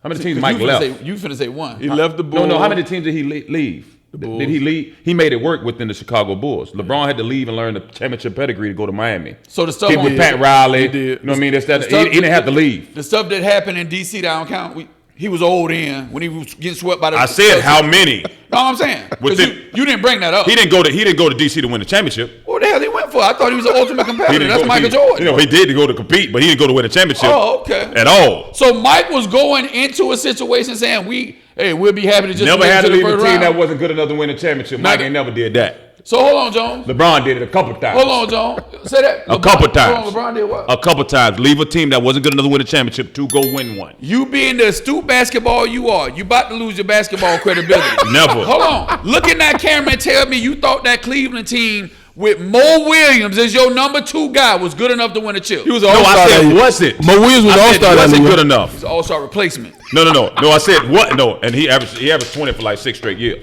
How many teams Mike left? You finna say 1. He left the Bulls. No. How many teams did he leave? Bulls. Did he leave? He made it work within the Chicago Bulls. LeBron had to leave and learn the championship pedigree to go to Miami. So the stuff Him on with Pat Riley. He did. You know what I mean? That's that. The stuff- He didn't have to leave. The stuff that happened in DC that I don't count. He was old in when he was getting swept by the. I said how many? No, I'm saying 'cause Within- you didn't bring that up. He didn't go to DC to win the championship. Well, the hell he went for? I thought he was the ultimate He competitor. didn't That's go- Michael he- Jordan. You know, he did to go to compete, but he didn't go to win a championship Oh, okay. at all. So Mike was going into a situation saying, we'll be happy to just Never make it had to the leave a first team round. that wasn't good enough to win a championship. Mike ain't never did that. So hold on, Jones. LeBron did it a couple times. Hold on, Jones. Say that. A couple times. Hold on, LeBron did what? A couple times. Leave a team that wasn't good enough to win a championship to go win one. You being the astute basketball you are, you about to lose your basketball credibility. Never. Hold on. Look in that camera and tell me you thought that Cleveland team with Mo Williams as your number 2 guy was good enough to win a chip. He was an No, all-star. I that said year. wasn't. Mo Williams was I said all-star that wasn't year. good enough. He's an all-star replacement. No. I said what? No, and he averaged 20 for like 6 straight years.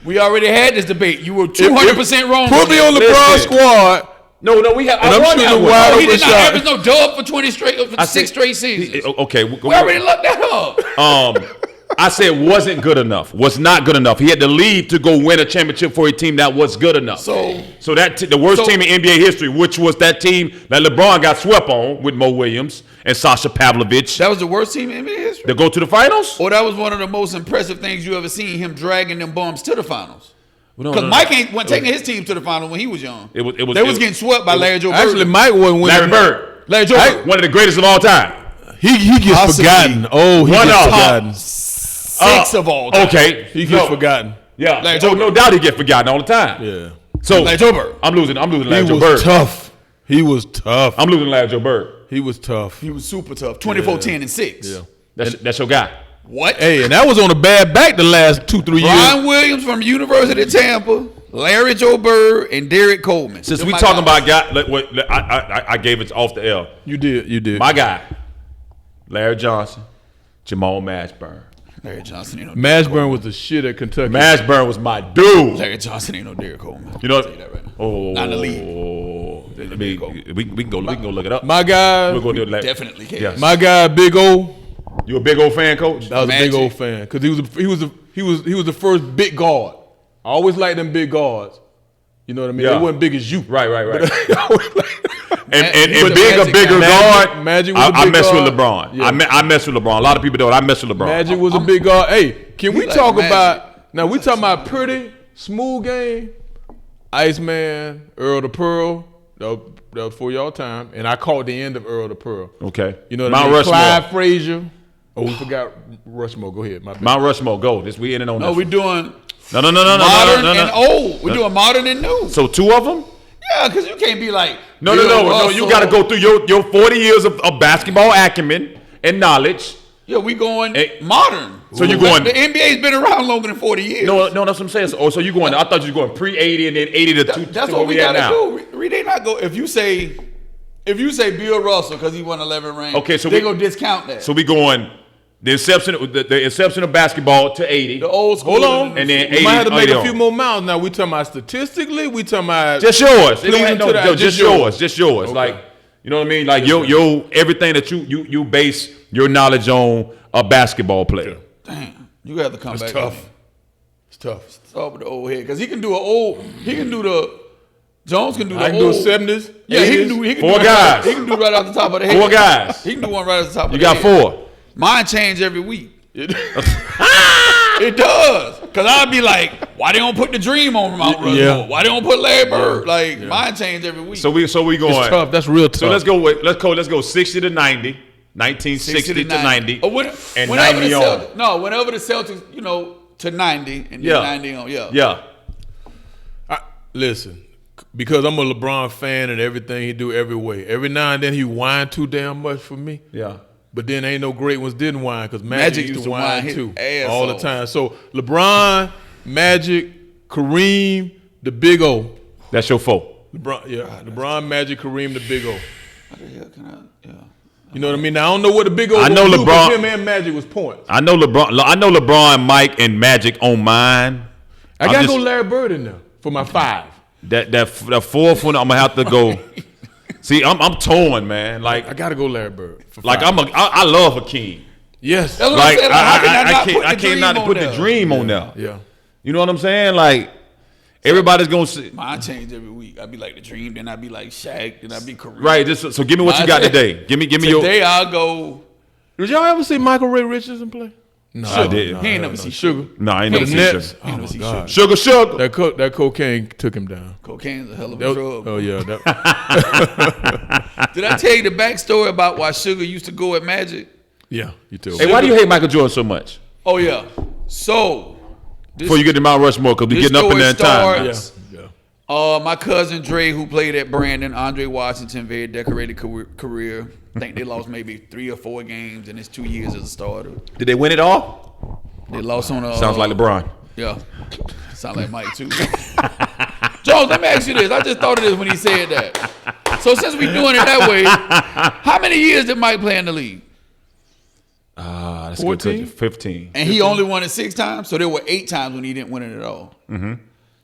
We already had this debate. You were 200% wrong. Put me on LeBron's Listen. squad. No, we have. And I'm won shooting that one. wide No, he open did not shot. average no dub for 20 straight, for I 6 said- straight seasons. Okay, We already looked that up. I said wasn't good enough. Was not good enough. He had to leave to go win a championship for a team that was good enough. So that the worst so- team in NBA history, which was that team that LeBron got swept on with Mo Williams and Sasha Pavlovich, that was the worst team in NBA history? to go to the finals. Or that was one of the most impressive things you ever seen, him dragging them bums to the finals? No, Because no, Mike wasn't taking his team to the finals when he was young. It was. They was getting swept by Larry Joe Bird. Actually, Mike wasn't winning. Larry Bird, Larry Joe Bird. one of the greatest of all time. He gets Possibly. forgotten. Oh, he One gets of forgotten. 6 of all time. Okay, He gets forgotten. Yeah, Larry Joe no doubt he get forgotten all the time. Yeah. So Larry Joe Bird. I'm losing He Larry Joe was Bird. tough. He was tough. I'm losing Larry Joe Bird. He was tough. He was super tough. 24, 10, and 6. Yeah. That's your guy. What? Hey, and that was on a bad back the last 2-3 years. Brian Williams from University of Tampa, Larry Joe Bird, and Derek Coleman. Since They're we my talking guys. about guy, I gave it off the L. You did. My guy, Larry Johnson, Jamal Mashburn. Larry Johnson ain't no Mashburn was the shit at Kentucky. Mashburn was my dude. Larry Johnson ain't no Derek Coleman. You know, I'll tell you that right now. oh, Not in the league. I mean, we can go look it up. My guy, We're gonna do it later. Definitely can. Yes. my guy, Big O. You a big old fan, coach? I was a big Magic. old fan because he was the first big guard. I always liked them big guards. You know what I mean? Yeah. They wasn't big as you. Right. I always liked- And But big a Magic bigger Magic- guard. Magic was a I big mess with guard. LeBron. Yeah. I mess with LeBron. A lot of people don't. I mess with LeBron. Magic was a big guard. Hey, can we like talk Magic. about now? We talking about pretty smooth game. Iceman, Earl the Pearl. That was before y'all time, and I caught the end of Earl the Pearl. Okay. You know what Mount I mean? Rushmore. Clyde Frazier. Oh, we forgot Rushmore. Go ahead. My bad. Mount Rushmore. Go. This we in and on. No, this we're one. doing No. modern and old. We're doing modern and new. So 2 of them? Yeah, because you can't be like No. Bill You Russell. got to go through your 40 years of basketball acumen and knowledge. Yeah, we going Hey. modern. So you going- The NBA's been around longer than 40 years. No, that's what I'm saying. So you going? I thought you were going pre-80 and then 80 to 2. That's to what we at gotta now. do. They not go. If you say Bill Russell because he won 11 rings, Okay, so they we- gonna discount that. So we going the inception of basketball to 80. The old school. Hold on. And then we 80 might have to make a on. few more miles. Now we talking about statistically. We talking about Just yours. It don't Please have- to that. just Just yours. yours. Just yours. Okay. Like, you know what I mean? Like your everything that you base your knowledge on a basketball player. Damn, you got to come back. tough. on. It's tough. Start with the old head because he can do an old. He can do the. Jones can do the I can do old. 70s. Yeah, he 80s. can do. He can 4 do guys. He can do right off the top of the head. 4 guys. He can do one right off the top of You the got head. 4. Mine change every week. It does. Because I'd be like, why they don't put the dream on Mount Rushmore? Yeah. Why they don't put Larry Bird? Like, mine change every week. So we going. It's tough. That's real tough. So let's go 60 to 90, 1960 to 90, Or and whenever 90 the on. Celtics, no, whenever the Celtics, to 90 and then Yeah. 90 on. Yeah. Yeah. Listen, because I'm a LeBron fan and everything he do every way. Every now and then he whine too damn much for me. Yeah. But then ain't no great ones didn't whine because Magic Magic used to whine whine his too ass all the off. time. So LeBron, Magic, Kareem, the Big O. That's your 4. LeBron, Magic, Kareem, the Big O. What the hell can I? Yeah. You know what I mean? Now I don't know what the Big O. I know gonna do, 'cause LeBron- him and Magic was points. I know LeBron, Mike, and Magic on mine. I gotta go Larry Bird in there for my 5. That 4th one I'm gonna have to go. See, I'm torn, man. Like I gotta go Larry Bird. For like 5. I love Hakeem. Yes. That's what Like I'm saying. Like, how can I not put I the can't dream not on put there? the dream on there. Yeah. You know what I'm saying? Like everybody's gonna see. Mine change every week. I'd be like the dream, then I'd be like Shaq, then I'd be Kareem. Right. So give me what you got today. Give me your. Today I'll go. Did y'all ever see Michael Ray Richardson play? No, I didn't. He ain't never seen Sugar. No, I ain't For never the seen Nets. Sugar. He ain't never seen God. Sugar. Sugar. That cocaine took him down. Cocaine's a hell of That a was- drug. oh yeah. Did I tell you the backstory about why Sugar used to go at Magic? Yeah, you too. Hey, why do you hate Michael Jordan so much? Oh yeah. So this, Before you get to Mount Rushmore, because we this getting up in story that time. Yeah, starts- yeah. My cousin Dre, who played at Brandon, Andre Washington, very decorated career. I think they lost maybe 3 or 4 games in his 2 years as a starter. Did they win it all? They lost on a Sounds like LeBron. Yeah, sound like Mike too. Jones, let me ask you this. I just thought of this when he said that. So since we doing it that way, how many years did Mike play in the league? That's 14? good. 15. And he only won it 6 times, so there were 8 times when he didn't win it at all. Mm-hmm.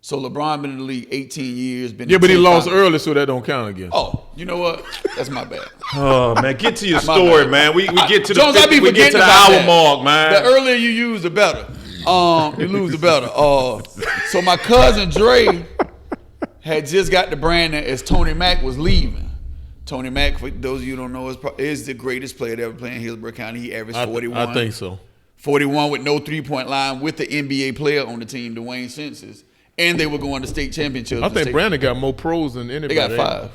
So LeBron been in the league 18 years. Been Yeah, to but he 10 lost finals. early, so that don't count again. Oh, you know what? That's my bad. Oh man, get to your My story, bad. man. We get to the Jones, I be we get forgetting to the about hour that. mark, man. The earlier you use, the better. You lose, the better. So my cousin Dre had just got to Brandon as Tony Mack was leaving. Tony Mack, for those of you who don't know, is the greatest player to ever play in Hillsborough County. He averaged 41. I think so. 41 with no 3-point line with the NBA player on the team, Dwayne Census. And they were going to state championships. I think Brandon got more pros than anybody. They got 5.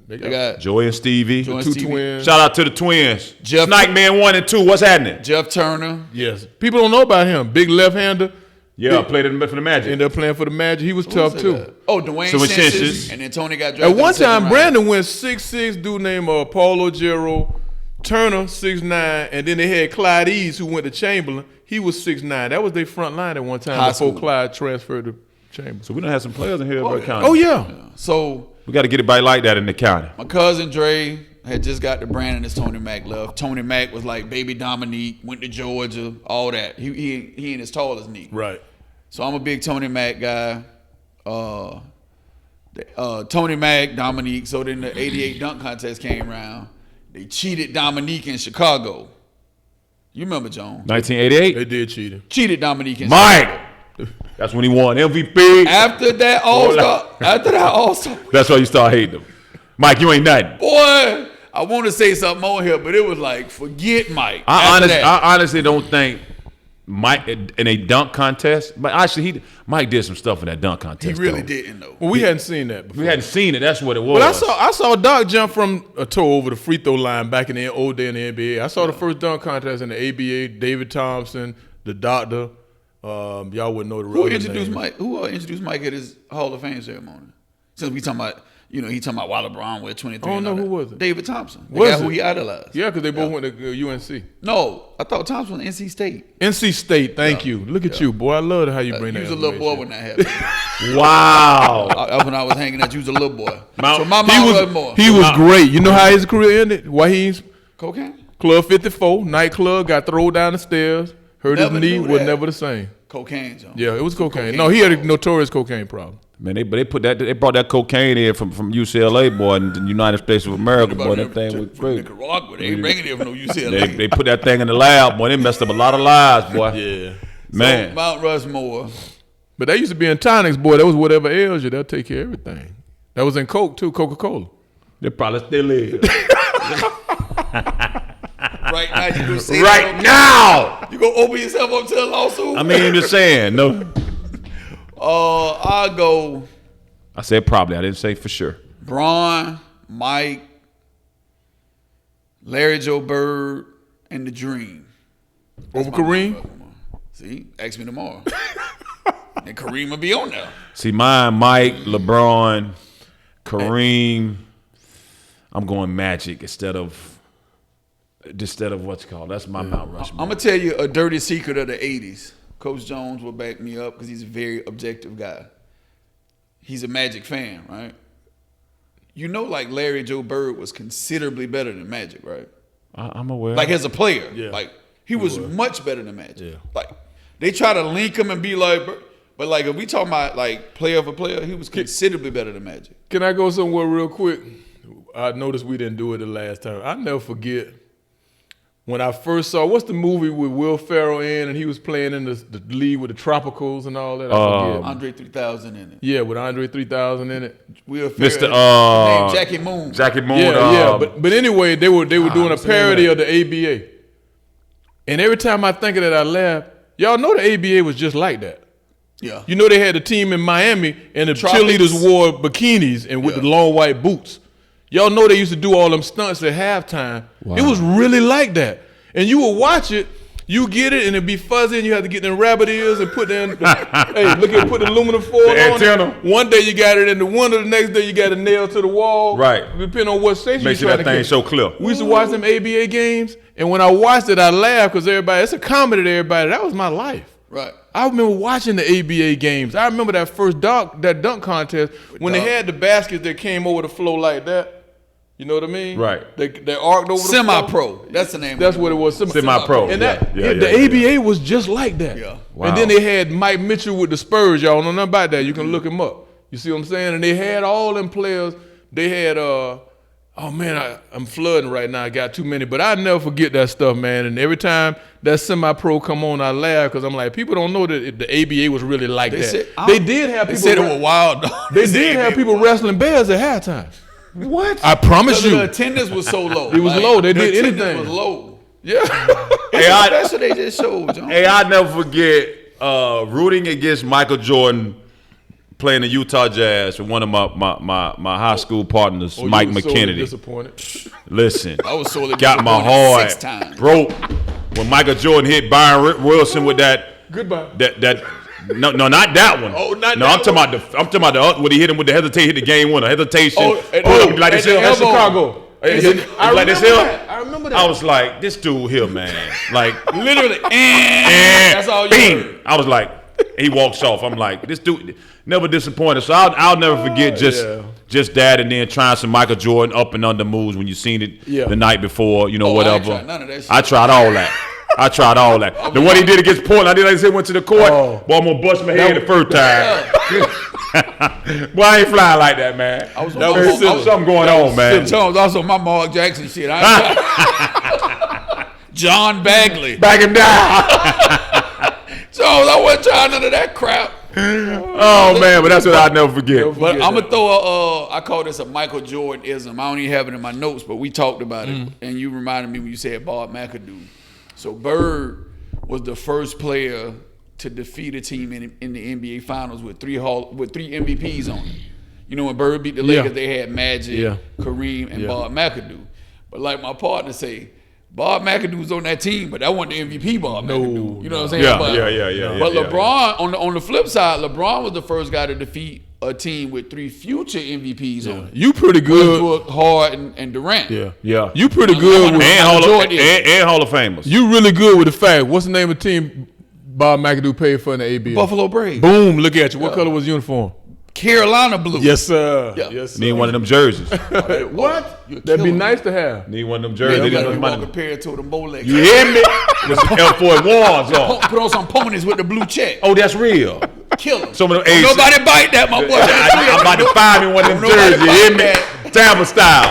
They They got Joey and Stevie. Joey and two Stevie. twins. Shout out to the twins. Jeff- Snipe Man 1 and 2. What's happening? Jeff Turner. Yes. People don't know about him. Big left-hander. Yeah, I played it for the Magic. Ended up playing for the Magic. He was tough Who too. said that? Oh, Dwayne So with Census. Census. And then Tony got drafted. At one in the second time, round. Brandon went 6'6", dude named Paulo Gero, Turner 6'9", and then they had Clyde Eads who went to Chamberlain. He was 6'9". That was their front line at one time High before school. Clyde transferred to Chamberlain. So we don't have some players in Hillsborough County. Oh yeah. So We got to get it back like that in the county. my cousin Dre had just got to Brandon as Tony Mack left. Tony Mack was like baby Dominique, went to Georgia, all that. He ain't as tall as me. Right. So I'm a big Tony Mack guy. Tony Mack, Dominique. So then the 88 dunk contest came around. They cheated Dominique in Chicago. You remember, Jones? 1988. They did cheat him. Cheated Dominique in Chicago. Mike. That's when he won MVP. After that All-Star, That's why you start hating him. Mike, you ain't nothing. boy, I want to say something on here, but it was like, forget Mike. I After that. honestly don't think Mike in a dunk contest, but actually Mike did some stuff in that dunk He contest. really though. didn't, though. Well, we hadn't seen that before. We hadn't seen it. That's what it was. But I saw Doc jump from a toe over the free throw line back in the old day in the NBA. I saw the first dunk contest in the ABA. David Thompson, the Doctor. Y'all wouldn't know the real Who names. introduced Mike? Who introduced Mike at his Hall of Fame ceremony? Since we talking about, he talking about why LeBron with 23. I don't and all know that. who was it. David Thompson. The Was guy who it? he idolized. Yeah, because they both went to UNC. No, I thought Thompson was NC State. NC State, thank you. Look at you, boy. I love how you bring You that was a little boy information. when that happened. wow. That's when I was hanging out. You was a little boy. Mount- So my He mom was was, more. he was great. You know how his career ended? Why he's Cocaine? Club 54, nightclub, got thrown down the stairs, hurt Never his knee, knew was that. never the same. Cocaine, John. Yeah, it was cocaine. No, he had a notorious cocaine problem. Man, they brought that cocaine in from UCLA, boy, in the United States of America, boy. That thing was from crazy. Nicaragua. They ain't bringing it from no UCLA. They put that thing in the lab, boy. They messed up a lot of lives, boy. Yeah. Man. Mount Rushmore. But that used to be in tonics, boy. That was whatever ails you, they'll take care of everything. That was in Coke, too, Coca-Cola. They probably still is. Right now, you gonna say Right that? now. You gonna open yourself up to a lawsuit? I mean, I'm just saying. No. I'll go I said probably. I didn't say for sure. Braun, Mike, Larry Joe Bird, and the Dream. Over Kareem? See, ask me tomorrow. And Kareem will be on there. See, mine, Mike, LeBron, Kareem. I'm going Magic instead of what's it called. That's my Mount Rushmore. I'm gonna tell you a dirty secret of the '80s. Coach Jones will back me up because he's a very objective guy. He's a Magic fan, right? You know, like Larry Joe Bird was considerably better than Magic, right? I'm aware. Like as a player, Yeah. like he was much better than Magic. Yeah. Like they try to link him and be like, but like if we talking about like player for player, he was considerably better than Magic. Can I go somewhere real quick? I noticed we didn't do it the last time. I never forget when I first saw, what's the movie with Will Ferrell in, and he was playing in the league with the Tropicals and all that? I forget. Andre 3000 in it. Yeah, with Andre 3000 in it. Will Mr. Ferrell, named Jackie Moon. Jackie Moon. Yeah, yeah. But anyway, they were doing a parody of the ABA. And every time I think of that, I laugh. Y'all know the ABA was just like that. Yeah. You know they had a team in Miami and the cheerleaders wore bikinis and with the long white boots. Y'all know they used to do all them stunts at halftime. Wow. It was really like that. And you would watch it, you get it, and it'd be fuzzy, and you have to get them rabbit ears and put them, hey, look at put the aluminum foil on antenna. it. One day you got it in the window, the next day you got it nailed to the wall. Right. Depending on what station Makes you're sure trying that to thing get. so clear. We used to watch them ABA games, and when I watched it, I laughed because everybody, it's a comedy to everybody. That was my life. Right. I remember watching the ABA games. I remember that first dunk contest when they had the baskets that came over the floor like that. You know what I mean? Right. They arced over the floor. Semi-pro. That's the name. That's what it was. Semi-pro. And that Yeah, the yeah. ABA was just like that. Yeah. Wow. And then they had Mike Mitchell with the Spurs. Y'all know nothing about that. You can look him up. You see what I'm saying? And they had all them players. They had oh man, I'm flooding right now. I got too many, but I never forget that stuff, man. And every time that semi-pro come on, I laugh because I'm like, people don't know that the ABA was really like that. They did have people. They said it was wild. They did have people wrestling bears at halftime. What? I promise you. The attendance was so low. It was low. They did the anything. attendance was low. Yeah. That's what they just showed, John. Hey, I never forget rooting against Michael Jordan playing the Utah Jazz with one of my high school partners, Mike You were sorely McKennedy. disappointed. Listen, I was sorely got my disappointed heart 6 times. broke when Michael Jordan hit Byron Wilson with that. Goodbye. No, not that one. Oh, not no, that I'm talking about the when he hit him with the hesitation, hit the game winner. Hesitation. Like this at hill. Chicago. Like this hill. I remember that. I was like, this dude here, man. Like Literally. that's all you bing. heard. I was like, he walks off. I'm like, this dude never disappointed. So I'll never forget just that, and then trying some Michael Jordan up and under moves when you seen it the night before, whatever. I ain't tried none of that shit. I tried all that. The one he did against Portland, I did like I said, went to the court. Boy, I'm gonna bust my head the first time. Boy, I ain't flying like that, man. That was something going on, man. Jones also my Mark Jackson shit. John Bagley. Back him down. Jones, I wasn't trying none of that crap. Oh man, but that's what I'll never forget. But I'm gonna throw I call this a Michael Jordan-ism. I don't even have it in my notes, but we talked about it, and you reminded me when you said Bob McAdoo. So Bird was the first player to defeat a team in the NBA Finals with three MVPs on it. You know, when Bird beat the Lakers, they had Magic, Kareem, and Bob McAdoo. But like my partner say, Bob McAdoo was on that team, but that wasn't the MVP Bob McAdoo. You know what I'm saying? Yeah. But LeBron, on the flip side, LeBron was the first guy to defeat a team with 3 future MVPs on it. You pretty good. Westbrook, Hart, and Durant. Yeah. You pretty good with And Hall of Famers. You really good with the fact. What's the name of the team Bob McAdoo paid for in the ABA? Buffalo Braves. Boom, look at you. What color was the uniform? Carolina blue. Yes, sir. Yeah. Yes, sir. Need one of them jerseys. What? That'd be nice to have. Need one of them Yeah, jerseys. you They gotta need be money. more compared to the Molex. You hear me? With some F4 ones on. Put on some ponies with the blue check. Oh, that's real. Kill them. Some of them Don't A's. nobody bite that, my boy. I'm about to find me one of them Don't nobody jerseys. You hear me? bite Tampa style.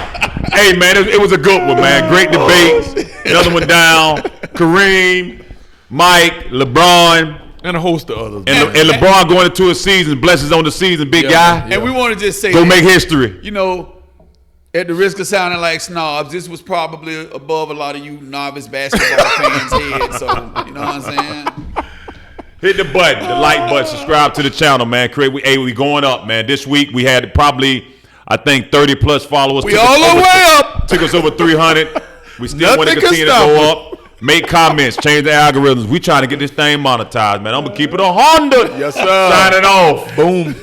Hey, man, it was a good one, man. Great debate. Another one down. Kareem, Mike, LeBron. And a host of others. And LeBron going into a season, blessings on the season, big guy. And we want to just say Go that, make history. you know, at the risk of sounding like snobs, this was probably above a lot of you novice basketball fans' heads. So, you know what I'm saying? Hit the button, the like button, subscribe to the channel, man. We going up, man. This week we had probably, I think, 30 plus followers. We all the way up. Took us over 300. We still want to Nothing can continue to stop go it. up. Make comments, change the algorithms. We trying to get this thing monetized, man. I'm gonna keep it 100. Yes, sir. Sign it off. Boom.